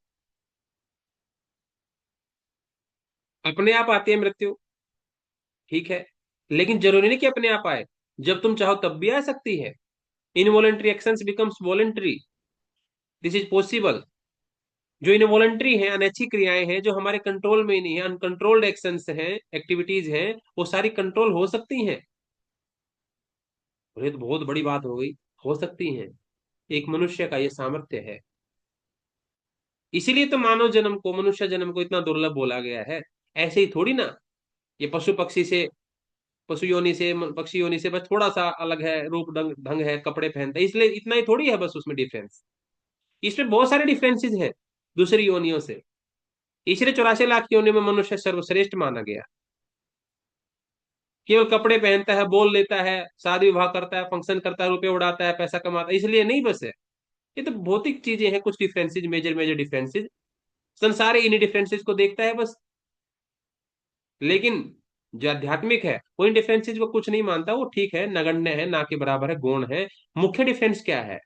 अपने आप आती है मृत्यु, ठीक है, लेकिन जरूरी नहीं कि अपने आप आए, जब तुम चाहो तब भी आ सकती है। Involuntary actions becomes voluntary, this is possible. जो इनवॉलेंट्री हैं, अनैच्छिक क्रियाएं हैं, जो हमारे कंट्रोल में ही नहीं है, अनकंट्रोल्ड एक्शंस हैं, एक्टिविटीज हैं, वो सारी कंट्रोल हो सकती हैं। और ये तो बहुत बड़ी बात हो गई, हो सकती हैं। एक मनुष्य का ये सामर्थ्य है। इसीलिए तो मानव जन्म को, मनुष्य जन्म को इतना दुर्लभ बोला गया है। ऐसे ही थोड़ी ना, ये पशु पक्षी से, पशु योनि से, पक्षी योनि से बस थोड़ा सा अलग है, रूप ढंग ढंग है, कपड़े पहनता है, इसलिए इतना ही थोड़ी है बस उसमें डिफरेंस। इसमें बहुत सारे डिफरेंसेस हैं दूसरी योनियों से। इसलिए 84 लाख योनियों में मनुष्य सर्वश्रेष्ठ माना गया। केवल कपड़े पहनता है, बोल लेता है, शादी विवाह करता है, फंक्शन करता है, रुपए उड़ाता है, पैसा कमाता है, इसलिए नहीं बस है। ये तो भौतिक चीजें हैं, कुछ डिफरेंसेज, मेजर मेजर डिफरेंसेज। संसार इन्हीं डिफरेंसेज को देखता है बस। लेकिन जो आध्यात्मिक है वो इन डिफरेंसेज को कुछ नहीं मानता, वो ठीक है, नगण्य है, ना के बराबर है, गौण है। मुख्य डिफरेंस क्या है?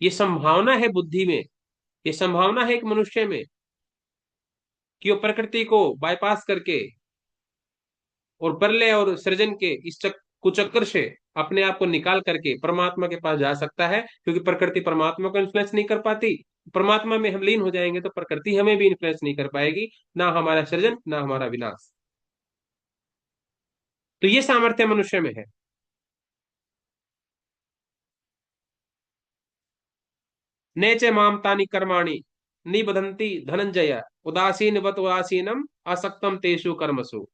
ये संभावना है बुद्धि में, ये संभावना है एक मनुष्य में, कि वो प्रकृति को बाईपास करके और प्रलय और सृजन के इस कुचक्कर से अपने आप को निकाल करके परमात्मा के पास जा सकता है, क्योंकि प्रकृति परमात्मा को इन्फ्लुएंस नहीं कर पाती। परमात्मा में हम लीन हो जाएंगे तो प्रकृति हमें भी इन्फ्लुएंस नहीं कर पाएगी, ना हमारा सृजन ना हमारा विनाश। तो ये सामर्थ्य मनुष्य में है। ने च माम तानि कर्माणि निबधन्ति धनंजय, उदासीनवत उदासीनम असक्तम तेषु कर्मसु।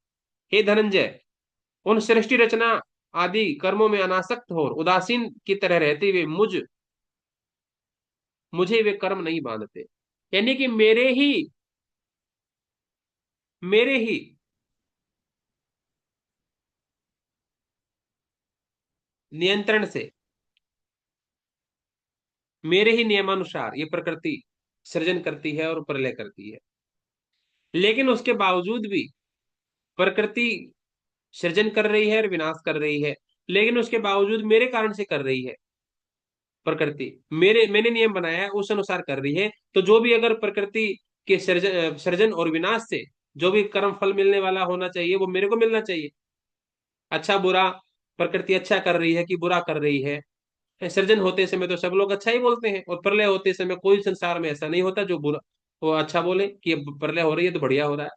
हे धनंजय, उन सृष्टि रचना आदि कर्मों में अनासक्त हो, उदासीन की तरह रहते हुए मुझे वे कर्म नहीं बांधते। यानी कि मेरे ही नियंत्रण से, मेरे ही नियमानुसार ये प्रकृति सृजन करती है और प्रलय करती है। लेकिन उसके बावजूद भी प्रकृति सृजन कर रही है और विनाश कर रही है, लेकिन उसके बावजूद मेरे कारण से कर रही है। प्रकृति मैंने नियम बनाया है उस अनुसार कर रही है। तो जो भी अगर प्रकृति के सृजन और विनाश से जो भी कर्म फल मिलने वाला होना चाहिए वो मेरे को मिलना चाहिए। अच्छा बुरा, प्रकृति अच्छा कर रही है कि बुरा कर रही है, सृजन होते समय तो सब लोग अच्छा ही बोलते हैं, और प्रलय होते समय कोई संसार में ऐसा नहीं होता जो बुरा, वो अच्छा बोले कि अब प्रलय हो रही है तो बढ़िया हो रहा है।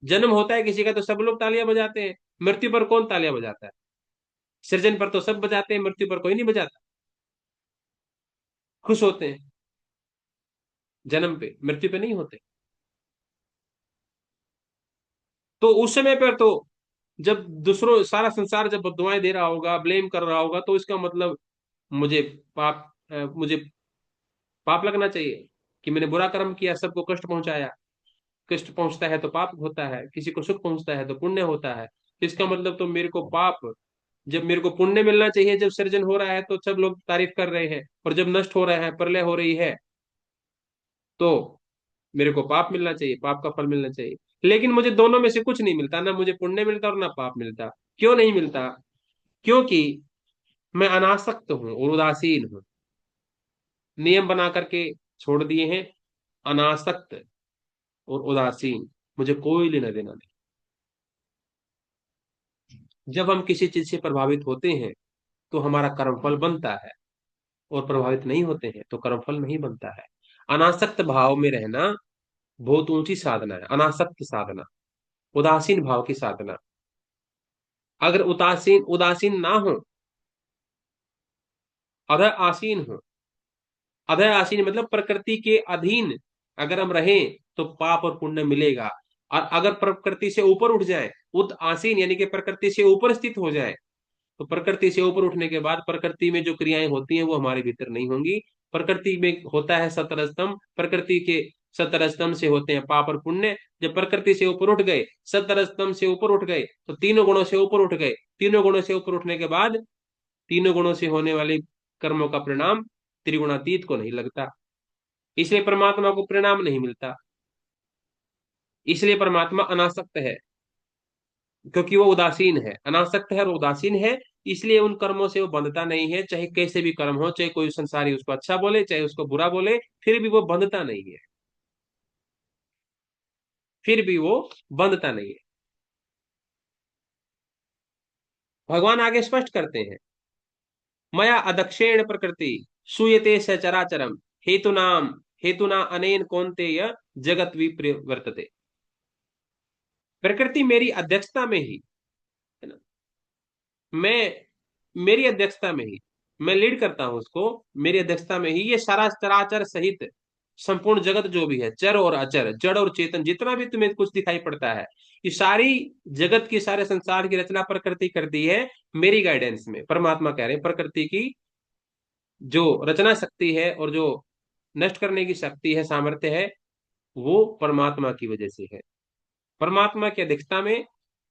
जन्म होता है किसी का तो सब लोग तालियां बजाते हैं, मृत्यु पर कौन तालियां बजाता है? सृजन पर तो सब बजाते हैं, मृत्यु पर कोई नहीं बजाता। खुश होते हैं जन्म पे, मृत्यु पे नहीं होते। तो उस समय पर तो, जब दूसरों सारा संसार जब बददुआएं दे रहा होगा, ब्लेम कर रहा होगा, तो इसका मतलब मुझे मुझे पाप लगना चाहिए कि मैंने बुरा कर्म किया, सबको कष्ट पहुंचाया। कष्ट पहुंचता है तो पाप होता है, किसी को सुख पहुंचता है तो पुण्य होता है। तो इसका मतलब तो मेरे को पाप, जब मेरे को पुण्य मिलना चाहिए, जब सृजन हो रहा है तो सब लोग तारीफ कर रहे हैं, और जब नष्ट हो रहा है, प्रलय हो रही है, तो मेरे को पाप मिलना चाहिए, पाप का फल मिलना चाहिए। लेकिन मुझे दोनों में से कुछ नहीं मिलता, ना मुझे पुण्य मिलता और ना पाप मिलता। क्यों नहीं मिलता? क्योंकि मैं अनासक्त हूं और उदासीन हूं। नियम बना करके छोड़ दिए हैं, अनासक्त और उदासीन, मुझे कोई लेना देना नहीं। जब हम किसी चीज से प्रभावित होते हैं तो हमारा कर्मफल बनता है, और प्रभावित नहीं होते हैं तो कर्मफल नहीं बनता है। अनासक्त भाव में रहना बहुत ऊंची साधना है, अनासक्त साधना, उदासीन भाव की साधना। अगर उदासीन उदासीन ना हो, अधर आसीन हो। अधर आसीन मतलब प्रकृति के अधीन अगर हम रहें तो पाप और पुण्य मिलेगा। और अगर प्रकृति से ऊपर उठ जाए, उद आसीन यानी कि प्रकृति से ऊपर स्थित हो जाए, तो प्रकृति से ऊपर उठने के बाद प्रकृति में जो क्रियाएं होती हैं वो हमारे भीतर नहीं होंगी। प्रकृति में होता है सतर स्तंभ, प्रकृति के सतर स्तंभ से होते हैं पाप और पुण्य। जब प्रकृति से ऊपर उठ गए, सतर स्तंभ से ऊपर उठ गए, तो तीनों गुणों से ऊपर उठ गए। तीनों गुणों से ऊपर उठने के बाद तीनों गुणों से होने वाले कर्मों का परिणाम त्रिगुणातीत को नहीं लगता, इसलिए परमात्मा को परिणाम नहीं मिलता। इसलिए परमात्मा अनासक्त है, क्योंकि वो उदासीन है, अनासक्त है और उदासीन है। इसलिए उन कर्मों से वो बंधता नहीं है, चाहे कैसे भी कर्म हो, चाहे कोई संसारी उसको अच्छा बोले चाहे उसको बुरा बोले, फिर भी वो बंधता नहीं है। फिर भी वो बंधता नहीं है। भगवान आगे स्पष्ट करते हैं, मया अदक्षेण प्रकृति सूयते सचराचरम हेतुनाम हेतुना अनेन कौन्तेय जगत विप्रवर्तते। प्रकृति मेरी अध्यक्षता में ही, है ना, मैं मेरी अध्यक्षता में ही, मैं लीड करता हूं उसको, मेरी अध्यक्षता में ही ये सारा चराचर सहित संपूर्ण जगत जो भी है, चर और अचर, जड़ और चेतन, जितना भी तुम्हें कुछ दिखाई पड़ता है, ये सारी जगत की, सारे संसार की रचना प्रकृति करती है मेरी गाइडेंस में। परमात्मा कह रहे हैं प्रकृति की जो रचना शक्ति है और जो नष्ट करने की शक्ति है, सामर्थ्य है, वो परमात्मा की वजह से है। परमात्मा की अध्यक्षता में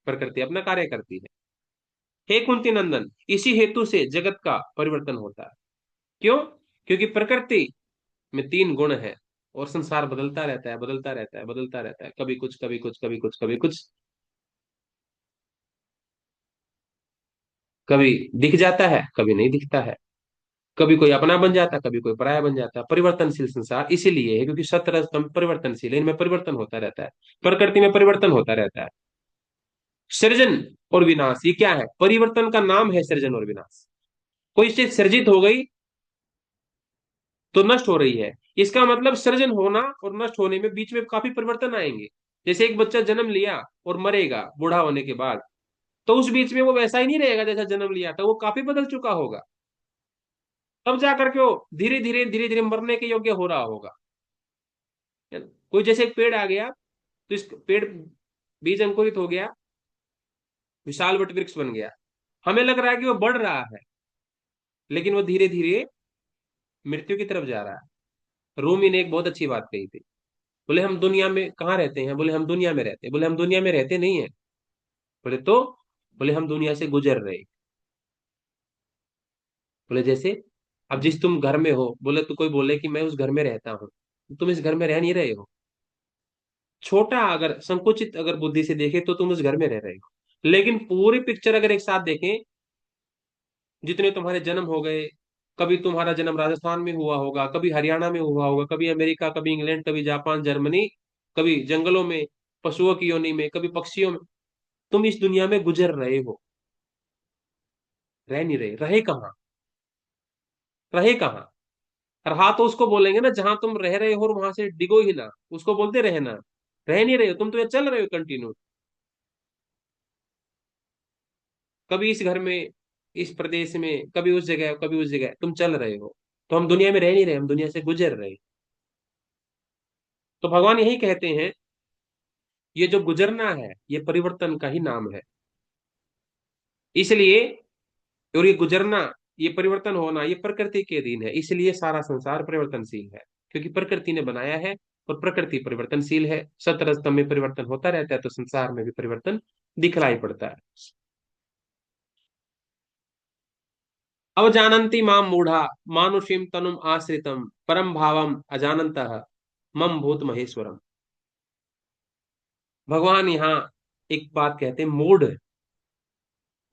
प्रकृति अपना कार्य करती है। हे कुंती नंदन, इसी हेतु से जगत का परिवर्तन होता है। क्यों? क्योंकि प्रकृति में तीन गुण है और संसार बदलता रहता है, बदलता रहता है, बदलता रहता है, कभी कुछ कभी कुछ कभी कुछ कभी कुछ। कभी दिख जाता है, कभी नहीं दिखता है, कभी कोई अपना बन जाता है, कभी कोई पराया बन जाता है। परिवर्तनशील संसार इसीलिए है क्योंकि सतरज परिवर्तनशील है, इनमें परिवर्तन होता रहता है, प्रकृति में परिवर्तन होता रहता है। सृजन और विनाश ये क्या है? परिवर्तन का नाम है सृजन और विनाश। कोई चीज सृजित हो गई तो नष्ट हो रही है, इसका मतलब सृजन होना और नष्ट होने में बीच में काफी परिवर्तन आएंगे। जैसे एक बच्चा जन्म लिया और मरेगा बूढ़ा होने के बाद, तो उस बीच में वो वैसा ही नहीं रहेगा जैसा जन्म लिया था, वो काफी बदल चुका होगा। तब जाकर के वो धीरे धीरे मरने के योग्य हो रहा होगा, है ना? कोई जैसे एक पेड़ आ गया, तो इस पेड़ बीज अंकुरित हो गया, विशाल वट वृक्ष बन गया, हमें लग रहा है कि वो बढ़ रहा है, लेकिन वो धीरे धीरे मृत्यु की तरफ जा रहा है। रूमी ने एक बहुत अच्छी बात कही थी, बोले हम दुनिया में कहाँ रहते हैं? बोले हम दुनिया में रहते हैं। बोले हम दुनिया में रहते नहीं है। बोले तो? बोले हम दुनिया से गुजर रहे। बोले जैसे? अब जिस तुम घर में हो, बोले तो कोई बोले कि मैं उस घर में रहता हूँ, तुम इस घर में रह नहीं रहे हो। छोटा अगर संकुचित अगर बुद्धि से देखे तो तुम उस घर में रह रहे हो, लेकिन पूरी पिक्चर अगर एक साथ देखें, जितने तुम्हारे जन्म हो गए, कभी तुम्हारा जन्म राजस्थान में हुआ होगा, कभी हरियाणा में हुआ होगा, कभी अमेरिका, कभी इंग्लैंड, कभी जापान, जर्मनी, कभी जंगलों में, पशुओं की योनि में, कभी पक्षियों में, तुम इस दुनिया में गुजर रहे हो। रह नहीं रहे, रहे कहाँ? रहे कहाँ? रहा तो उसको बोलेंगे ना जहां तुम रह रहे हो और वहां से डिगो ही ना, उसको बोलते रहना। रह नहीं रहे हो तुम, तो ये चल रहे हो कंटिन्यू, कभी इस घर में, इस प्रदेश में, कभी उस जगह, कभी उस जगह तुम चल रहे हो। तो हम दुनिया में रह नहीं रहे, हम दुनिया से गुजर रहे हैं। तो भगवान यही कहते हैं, ये जो गुजरना है ये परिवर्तन का ही नाम है। इसलिए, और ये गुजरना, ये परिवर्तन होना, ये प्रकृति के अधीन है, इसलिए सारा संसार परिवर्तनशील है, क्योंकि प्रकृति ने बनाया है और प्रकृति परिवर्तनशील है। सतरजतम में परिवर्तन होता रहता है, तो संसार में भी परिवर्तन दिखलाई पड़ता है। अब जानन्ति माम मूढ़ा मानुषीम तनुम आश्रितम परम भावम अजानन्तः मम भूत महेश्वरम। भगवान यहाँ एक बात कहते हैं, मूढ़,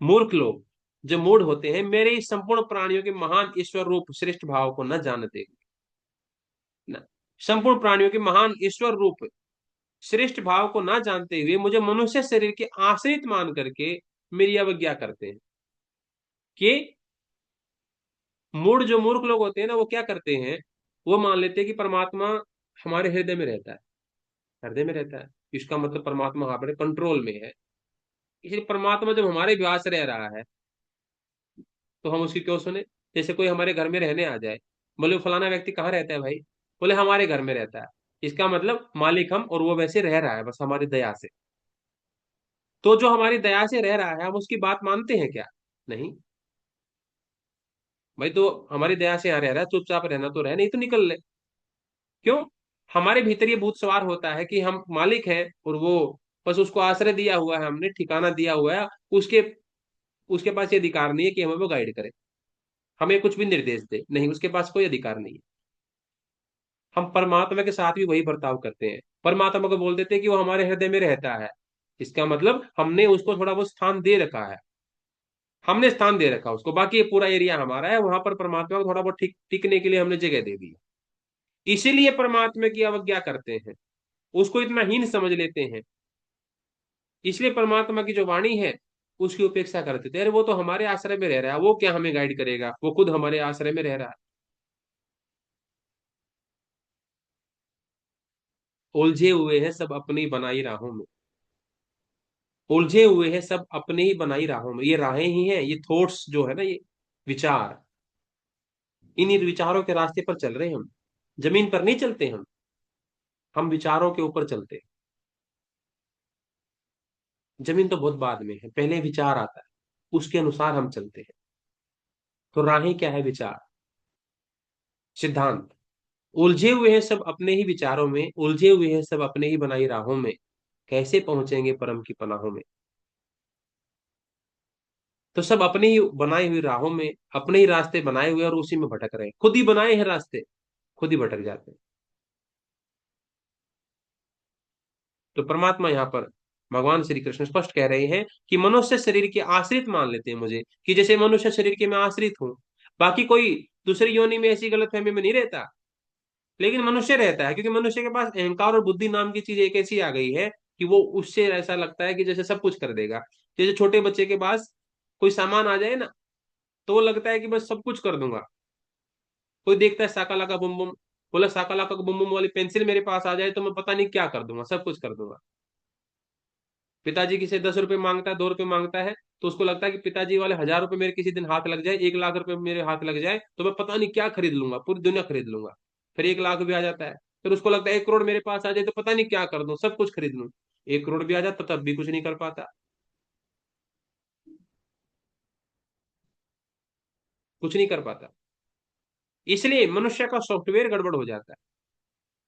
मूर्ख लोग जो मूढ़ होते हैं, मेरे इस संपूर्ण प्राणियों के महान ईश्वर रूप श्रेष्ठ भाव को न जानते न, संपूर्ण प्राणियों के महान ईश्वर रूप श्रेष्ठ भाव को ना जानते हुए मुझे मनुष्य शरीर के आश्रित मान करके मेरी अवज्ञा करते हैं। कि मूढ़ जो मूर्ख लोग होते हैं ना, वो क्या करते हैं, वो मान लेते हैं कि परमात्मा हमारे हृदय में रहता है, हृदय में रहता है, इसका मतलब परमात्मा हमारे कंट्रोल में है। इसलिए परमात्मा जब हमारे पास रह रहा है तो हम उसकी क्यों सुने। जैसे कोई हमारे घर में रहने आ जाए, बोले फलाना व्यक्ति कहाँ रहता है भाई, बोले हमारे घर में रहता है, इसका मतलब मालिक हम, और वो वैसे रह रहा है बस हमारी दया से। तो जो हमारी दया से रह रहा है हम उसकी बात मानते हैं क्या? नहीं। भाई तो हमारी दया से यहाँ रह रहा है, चुपचाप रहना तो रहे, नहीं तो निकल ले। क्यों? हमारे भीतर ये भूत सवार होता है कि हम मालिक हैं और वो बस उसको आश्रय दिया हुआ है, हमने ठिकाना दिया हुआ है। उसके उसके पास ये अधिकार नहीं है कि हमें वो गाइड करे, हमें कुछ भी निर्देश दे, नहीं, उसके पास कोई अधिकार नहीं है। हम परमात्मा के साथ भी वही बर्ताव करते हैं, परमात्मा को बोल देते हैं कि वो हमारे हृदय में रहता है। इसका मतलब हमने उसको थोड़ा बहुत स्थान दे रखा है, हमने स्थान दे रखा है उसको, बाकी ये पूरा एरिया हमारा है, वहां पर परमात्मा को थोड़ा बहुत टिकने के लिए हमने जगह दे दी है। इसीलिए परमात्मा की अवज्ञा करते हैं, उसको इतना हीन समझ लेते हैं। इसलिए परमात्मा की जो वाणी है उसकी उपेक्षा करते थे, अरे वो तो हमारे आश्रय में रह रहा है, वो क्या हमें गाइड करेगा, वो खुद हमारे आश्रय में रह रहा है। उलझे हुए हैं सब अपनी बनाई राहों में, उलझे हुए हैं सब अपने ही बनाई राहों में। ये राहें ही हैं, ये थॉट्स जो है ना, ये विचार, इन्हीं विचारों के रास्ते पर चल रहे हैं हम। जमीन पर नहीं चलते हम विचारों के ऊपर चलते हैं। जमीन तो बहुत बाद में है, पहले विचार आता है, उसके अनुसार हम चलते हैं। तो राहें क्या है? विचार, सिद्धांत। उलझे हुए हैं सब अपने ही विचारों में, उलझे हुए हैं सब अपने ही बनाई राहों में, कैसे पहुंचेंगे परम की पनाहों में। तो सब अपनी ही बनाई हुई राहों में, अपने ही रास्ते बनाए हुए और उसी में भटक रहे हैं, खुद ही बनाए हैं रास्ते, खुद ही भटक जाते हैं। तो परमात्मा यहाँ पर भगवान श्री कृष्ण स्पष्ट कह रहे हैं कि मनुष्य शरीर के आश्रित मान लेते हैं मुझे, कि जैसे मनुष्य शरीर के मैं आश्रित हूं, बाकी कोई दूसरी योनि में ऐसी गलतफहमी में नहीं रहता, लेकिन मनुष्य रहता है, क्योंकि मनुष्य के पास अहंकार और बुद्धि नाम की चीज एक ऐसी आ गई है कि वो उससे ऐसा लगता है कि जैसे सब कुछ कर देगा। जैसे छोटे बच्चे के पास कोई सामान आ जाए ना, तो वो लगता है कि बस सब कुछ कर दूंगा। कोई देखता है साका लाका बुम बुम, बोला साका लाका बुम बुम वाली पेंसिल मेरे पास आ जाए तो मैं पता नहीं क्या कर दूंगा, सब कुछ कर दूंगा। पिताजी किसी 10 रुपए मांगता है, 2 रुपए मांगता है, तो उसको लगता है कि पिताजी वाले 1000 रुपए मेरे किसी दिन हाथ लग जाए, 1 लाख रुपए मेरे हाथ लग जाए तो मैं पता नहीं क्या खरीद लूंगा, पूरी दुनिया खरीद लूंगा। फिर 1 लाख भी आ जाता है, फिर उसको लगता है 1 करोड़ मेरे पास आ जाए तो पता नहीं क्या कर दूं, सब कुछ खरीद लूं। 1 करोड़ भी आ जाता तब भी कुछ नहीं कर पाता, कुछ नहीं कर पाता। इसलिए मनुष्य का सॉफ्टवेयर गड़बड़ हो जाता है,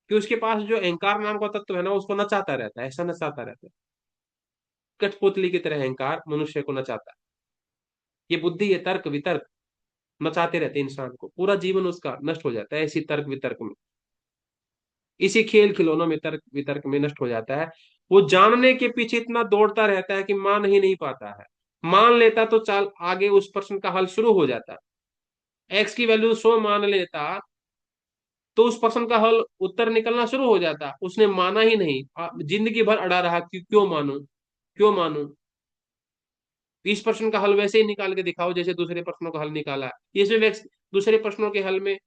कि उसके पास जो अहंकार नाम का तत्व है ना, उसको नचाता रहता है, ऐसा नचाता रहता है। कठपुतली की तरह अहंकार मनुष्य को नचाता है। ये बुद्धि, ये तर्क वितर्क नचाते रहते हैं इंसान को, पूरा जीवन उसका नष्ट हो जाता है इसी तर्क वितर्क में, इसी खेल खिलौनों में, तर्क वितर्क में नष्ट हो जाता है। वो जानने के पीछे इतना दौड़ता रहता है कि मान ही नहीं पाता है। मान लेता तो चाल आगे उस प्रश्न का हल शुरू हो जाता, एक्स की वैल्यू 100 मान लेता तो उस प्रश्न का हल उत्तर निकलना शुरू हो जाता, उसने माना ही नहीं, जिंदगी भर अड़ा रहा कि क्यों मानूं, क्यों मानूं। इस प्रश्न का हल वैसे ही निकाल के दिखाओ जैसे दूसरे प्रश्नों का हल निकाला, इसमें दूसरे प्रश्नों के हल में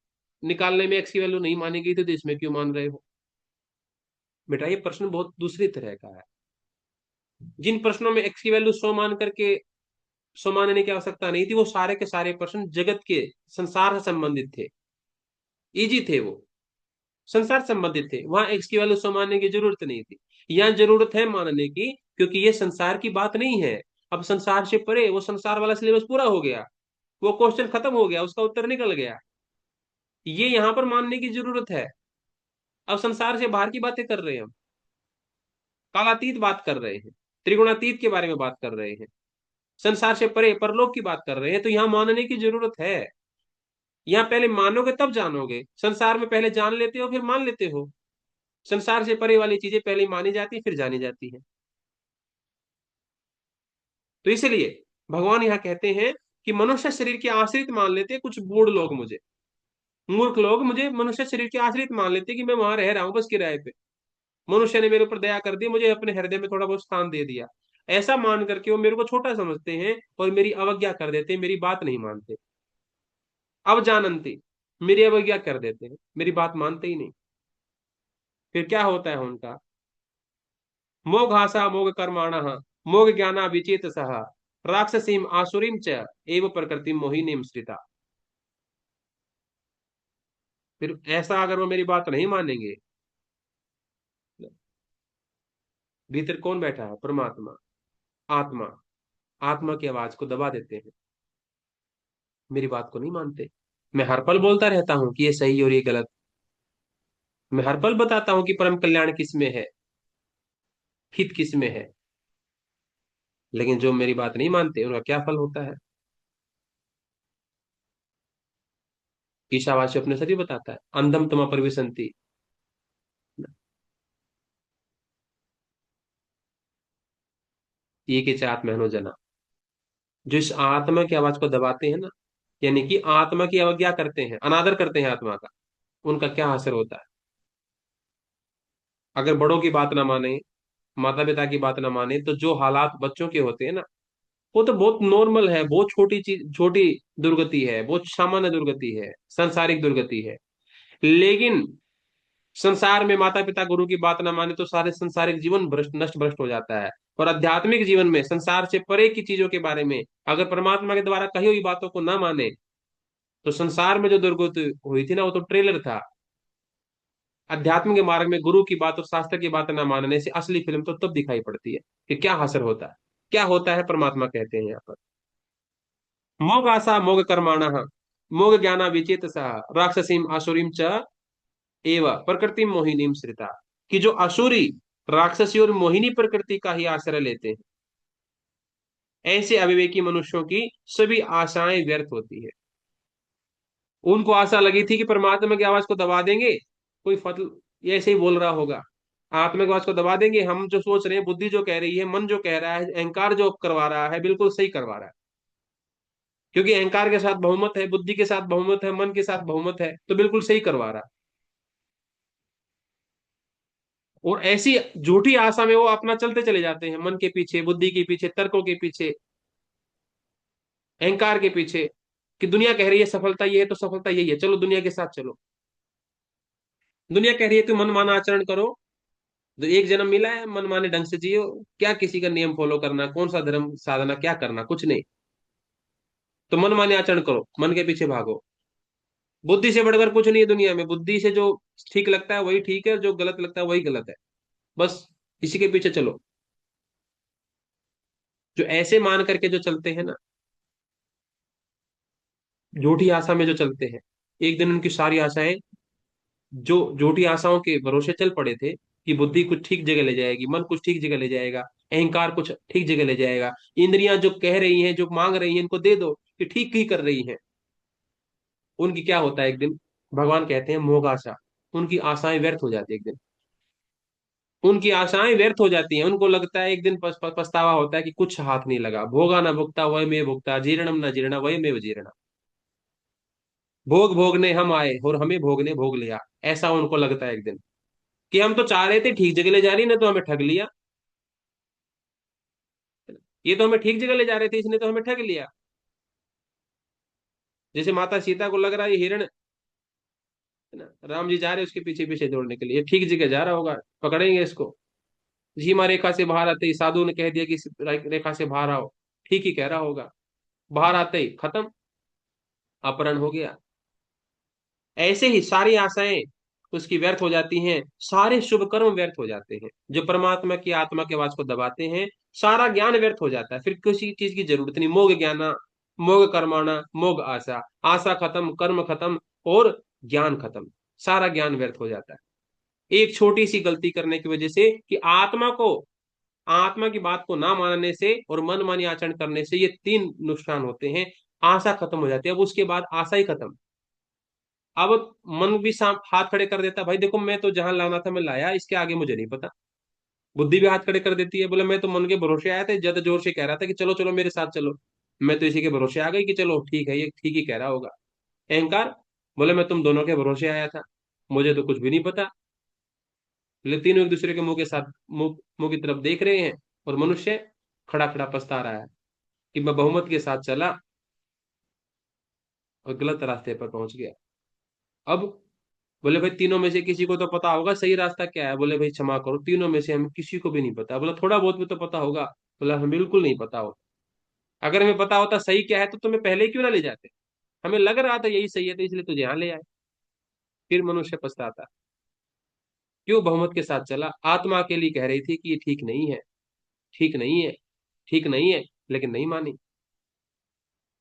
निकालने में एक्स की वैल्यू नहीं मानी गई थी तो इसमें क्यों मान रहे हो। बेटा ये प्रश्न बहुत दूसरी तरह का है। जिन प्रश्नों में एक्स की वैल्यू 100 मान करके 100 मानने की आवश्यकता नहीं थी, वो सारे के सारे प्रश्न जगत के, संसार से संबंधित थे, इजी थे वो, संसार से संबंधित थे, वहां एक्स की वैल्यू 100 मानने की जरूरत नहीं थी। यहाँ जरूरत है मानने की, क्योंकि ये संसार की बात नहीं है। अब संसार से परे वो संसार वाला सिलेबस पूरा हो गया, वो क्वेश्चन खत्म हो गया, उसका उत्तर निकल गया। ये यहाँ पर मानने की जरूरत है। अब संसार से बाहर की बातें कर रहे हैं हम, कालातीत बात कर रहे हैं, त्रिगुणातीत के बारे में बात कर रहे हैं, संसार से परे परलोक की बात कर रहे हैं, तो यहाँ मानने की जरूरत है। यहाँ पहले मानोगे तब जानोगे, संसार में पहले जान लेते हो फिर मान लेते हो। संसार से परे वाली चीजें पहले मानी जाती फिर जानी जाती है। तो इसलिए भगवान यहाँ कहते हैं कि मनुष्य शरीर के आश्रित मान लेते हैं कुछ बूढ़ लोग मुझे, मूर्ख लोग मुझे मनुष्य शरीर के आश्रित मान लेते हैं कि मैं वहां रह रहा हूं बस किराए पे, मनुष्य ने मेरे ऊपर दया कर दी, मुझे अपने हृदय में थोड़ा बहुत स्थान दे दिया, ऐसा मान करके वो मेरे को छोटा समझते हैं और मेरी अवज्ञा कर देते हैं, मेरी बात नहीं मानते। अब जानती, मेरी अवज्ञा कर देते हैं, मेरी बात मानते ही नहीं। फिर क्या होता है उनका? मोघ आशा मोघ कर्माणः मोग ज्ञाना विचेत सह राक्षसीम आसुरीम च एव प्रकृति मोहिनीम श्रिता। फिर ऐसा अगर वो मेरी बात नहीं मानेंगे, भीतर कौन बैठा है? परमात्मा, आत्मा। आत्मा की आवाज को दबा देते हैं, मेरी बात को नहीं मानते। मैं हर पल बोलता रहता हूं कि ये सही और ये गलत। मैं हर पल बताता हूं कि परम कल्याण किस में है, हित किस में है। लेकिन जो मेरी बात नहीं मानते उनका क्या फल होता है? ईशावास्य अपने सभी बताता है, अंधम तमा परिवेशंति। ये के आत्महनो जना, जो इस आत्मा की आवाज को दबाते हैं ना, यानी कि आत्मा की अवज्ञा करते हैं, अनादर करते हैं आत्मा का, उनका क्या असर होता है? अगर बड़ों की बात ना माने, माता पिता की बात ना माने, तो जो हालात बच्चों के होते हैं ना, वो तो बहुत नॉर्मल है, बहुत छोटी चीज, छोटी दुर्गति है, बहुत सामान्य दुर्गति है, सांसारिक दुर्गति है। लेकिन संसार में माता पिता गुरु की बात ना माने तो सारे संसारिक जीवन भ्रष्ट, नष्ट भ्रष्ट हो जाता है। और आध्यात्मिक जीवन में संसार से परे की चीजों के बारे में अगर परमात्मा के द्वारा कही हुई बातों को ना माने, तो संसार में जो दुर्गति हुई थी ना, वो तो ट्रेलर था। अध्यात्म के मार्ग में गुरु की बात और शास्त्र की बात न मानने से असली फिल्म तो तब दिखाई पड़ती है कि क्या हासिल होता है, क्या होता है। परमात्मा कहते हैं यहाँ पर, मोग आशा मोग कर्माण मोग ज्ञाना विचेत सा राक्षसीम आसुरीम च एव प्रकृति मोहिनीम श्रिता। कि जो असुरी, राक्षसी और मोहिनी प्रकृति का ही आश्रय लेते हैं, ऐसे अविवेकी मनुष्यों की सभी आशाएं व्यर्थ होती है। उनको आशा लगी थी कि परमात्मा की आवाज को दबा देंगे, कोई फल, ये ऐसे ही बोल रहा होगा, आत्मा की आवाज को दबा देंगे, हम जो सोच रहे हैं, बुद्धि जो कह रही है, मन जो कह रहा है, अहंकार जो करवा रहा है, बिल्कुल सही करवा रहा है। क्योंकि अहंकार के साथ बहुमत है, बुद्धि के साथ बहुमत है, मन के साथ बहुमत है, तो बिल्कुल सही करवा रहा है। और ऐसी झूठी आशा में वो अपना चलते चले जाते हैं, मन के पीछे, बुद्धि के पीछे, तर्कों के पीछे, अहंकार के पीछे, कि दुनिया कह रही है सफलता ये है तो सफलता यही है, चलो दुनिया के साथ चलो। दुनिया कह रही है तुम मनमाना आचरण करो, तो एक जन्म मिला है, मनमाने ढंग से जियो। क्या किसी का नियम फॉलो करना, कौन सा धर्म साधना, क्या करना, कुछ नहीं। तो मनमाने आचरण करो, मन के पीछे भागो। बुद्धि से बढ़कर कुछ नहीं है दुनिया में। बुद्धि से जो ठीक लगता है वही ठीक है, और जो गलत लगता है वही गलत है। बस इसी के पीछे चलो। जो ऐसे मान करके जो चलते हैं ना, झूठी आशा में जो चलते हैं, एक दिन उनकी सारी आशाएं, जो झूठी आशाओं के भरोसे चल पड़े थे कि बुद्धि कुछ ठीक जगह ले जाएगी, मन कुछ ठीक जगह ले जाएगा, अहंकार कुछ ठीक जगह ले जाएगा, इंद्रियां जो कह रही हैं, जो मांग रही हैं, इनको दे दो, कि ठीक ही कर रही हैं। उनकी क्या होता है एक दिन? भगवान कहते हैं मोह आशा, उनकी आशाएं व्यर्थ हो जाती है एक दिन। उनकी आशाएं व्यर्थ हो जाती हैं, उनको लगता है एक दिन पछतावा होता है कि कुछ हाथ नहीं लगा, भोगा न भुगता वही में भुगता, जीर्णम न जीर्णा वही में जीर्णा। भोग भोगने हम आए और हमें भोगने भोग लिया, ऐसा उनको लगता है एक दिन, कि हम तो चाह रहे थे ठीक जगह ले जा रही, ने तो हमें ठग लिया। ये तो हमें ठीक जगह ले जा रहे थे, इसने तो हमें ठग लिया। जैसे माता सीता को लग रहा है ये हिरण, है ना, राम जी जा रहे हैं उसके पीछे पीछे दौड़ने के लिए, ठीक जगह जा रहा होगा, पकड़ेंगे इसको। सीमा रेखा से बाहर आते ही साधु ने कह दिया कि इस रेखा से बाहर आओ, ठीक ही कह रहा होगा। बाहर आते ही खत्म, अपहरण हो गया। ऐसे ही सारी आशाएं उसकी व्यर्थ हो जाती हैं, सारे शुभ कर्म व्यर्थ हो जाते हैं। जो परमात्मा की आत्मा की आवाज को दबाते हैं, सारा ज्ञान व्यर्थ हो जाता है, फिर किसी चीज की जरूरत नहीं। मोग ज्ञाना मोग कर्माणा मोग आशा, आशा खत्म, कर्म खत्म, और ज्ञान खत्म, सारा ज्ञान व्यर्थ हो जाता है। एक छोटी सी गलती करने की वजह से, कि आत्मा को, आत्मा की बात को ना मानने से और मनमानी आचरण करने से, ये तीन नुकसान होते हैं। आशा खत्म हो जाती है, अब उसके बाद आशा ही खत्म। अब मन भी हाथ खड़े कर देता है, भाई देखो मैं तो जहां लाना था मैं लाया, इसके आगे मुझे नहीं पता। बुद्धि भी हाथ खड़े कर देती है, बोले मैं तो मन के भरोसे आया था, ज्यादा जोर से कह रहा था कि चलो चलो मेरे साथ चलो, मैं तो इसी के भरोसे आ गई कि चलो ठीक है, ये ठीक ही कह रहा होगा। अहंकार बोले मैं तुम दोनों के भरोसे आया था, मुझे तो कुछ भी नहीं पता। बोले तीनों एक दूसरे के मुंह के साथ, मुंह मुंह की तरफ देख रहे हैं, और मनुष्य खड़ा खड़ा पछता रहा है कि मैं बहुमत के साथ चला और गलत रास्ते पर पहुंच गया। अब बोले भाई तीनों में से किसी को तो पता होगा सही रास्ता क्या है। बोले भाई क्षमा करो, तीनों में से हमें किसी को भी नहीं पता। बोला थोड़ा बहुत भी तो पता होगा। बोला हमें बिल्कुल नहीं पता हो। अगर हमें पता होता सही क्या है तो तुम्हें पहले ही क्यों ना ले जाते। हमें लग रहा था यही सही है तो इसलिए तुझे यहाँ ले आए। फिर मनुष्य पछताता, क्यों बहुमत के साथ चला। आत्मा के लिए कह रही थी कि ये ठीक नहीं है, ठीक नहीं है, ठीक नहीं है, लेकिन नहीं मानी।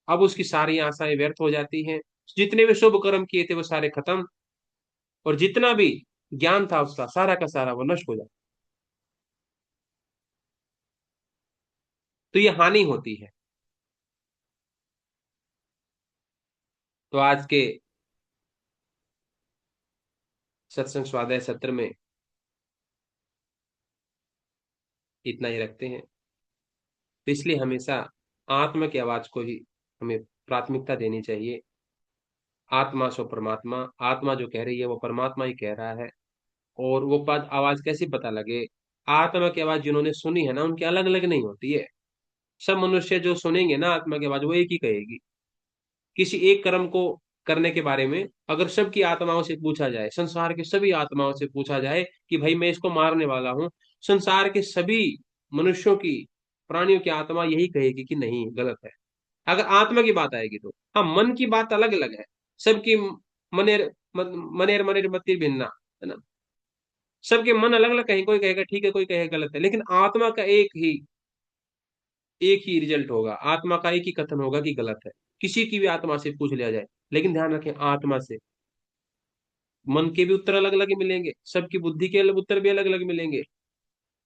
अब उसकी सारी आशाएं व्यर्थ हो जाती हैं। जितने भी शुभ कर्म किए थे वो सारे खत्म, और जितना भी ज्ञान था उसका सारा का सारा वो नष्ट हो जाता। तो ये हानि होती है। तो आज के सत्संग स्वाध्याय सत्र में इतना ही रखते हैं। तो इसलिए हमेशा आत्मा की आवाज को ही हमें प्राथमिकता देनी चाहिए। आत्मा सो परमात्मा, आत्मा जो कह रही है वो परमात्मा ही कह रहा है। और वो पद आवाज कैसी पता लगे। आत्मा की आवाज जिन्होंने सुनी है ना उनकी अलग अलग नहीं होती है। सब मनुष्य जो सुनेंगे ना आत्मा की आवाज वो एक ही कहेगी। किसी एक कर्म को करने के बारे में अगर सबकी आत्माओं से पूछा जाए, संसार के सभी आत्माओं से पूछा जाए कि भाई मैं इसको मारने वाला हूं, संसार के सभी मनुष्यों की, प्राणियों की आत्मा यही कहेगी कि नहीं, गलत है। अगर आत्मा की बात आएगी तो हाँ, मन की बात अलग अलग है। सबकी मनेर मनेर मनेर मतिर भिन्ना, है ना। सबके मन अलग अलग कहेंगे, कोई कहेगा ठीक है, कोई कहेगा गलत है, लेकिन आत्मा का एक ही रिजल्ट होगा, आत्मा का एक ही कथन होगा कि गलत है। किसी की भी आत्मा से पूछ लिया जाए, लेकिन ध्यान रखें आत्मा से। मन के भी उत्तर अलग अलग मिलेंगे, सबकी बुद्धि के उत्तर भी अलग अलग मिलेंगे।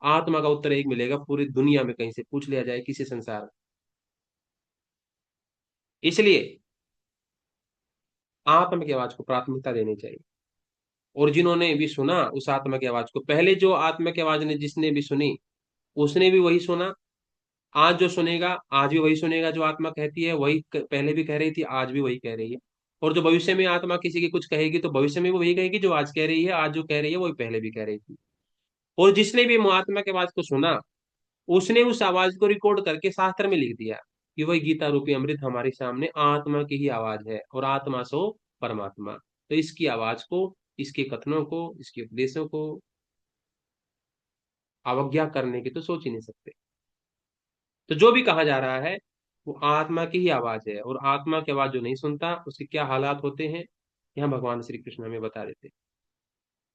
आत्मा का उत्तर एक मिलेगा, पूरी दुनिया में कहीं से पूछ लिया जाए किसी संसार में। इसलिए आत्मा की आवाज को प्राथमिकता देनी चाहिए। और जिन्होंने भी सुना उस आत्मा की आवाज को, पहले जो आत्मा की आवाज ने जिसने भी सुनी उसने भी वही सुना। आज जो सुनेगा आज भी वही सुनेगा, जो आत्मा कहती है वही पहले भी कह रही थी, आज भी वही कह रही है। और जो भविष्य में आत्मा किसी की कुछ कहेगी तो भविष्य में वो वही कहेगी जो आज कह रही है, आज जो कह रही है वही पहले भी कह रही थी। और जिसने भी आत्मा की आवाज को सुना उसने उस आवाज को रिकॉर्ड करके शास्त्र में लिख दिया कि वही गीता रूपी अमृत हमारे सामने आत्मा की ही आवाज है, और आत्मा सो परमात्मा। तो इसकी आवाज को, इसके कथनों को, इसके उपदेशों को अवज्ञा करने की तो सोच ही नहीं सकते। तो जो भी कहा जा रहा है वो आत्मा की ही आवाज है, और आत्मा की आवाज जो नहीं सुनता उसके क्या हालात होते हैं यहाँ भगवान श्री कृष्ण हमें बता देते हैं।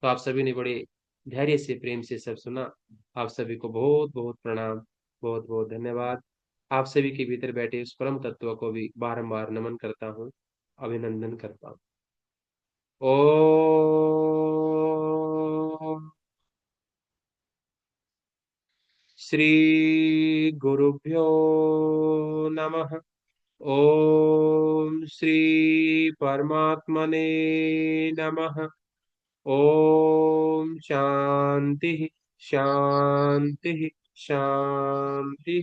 तो आप सभी ने बड़े धैर्य से प्रेम से सब सुना। आप सभी को बहुत बहुत प्रणाम, बहुत बहुत धन्यवाद। आप सभी के भीतर बैठे उस परम तत्व को भी बारंबार नमन करता हूँ, अभिनंदन करता हूँ। ओम श्री गुरुभ्यो नमः। ओम श्री परमात्मने नमः। ओम शांति शांति शांति।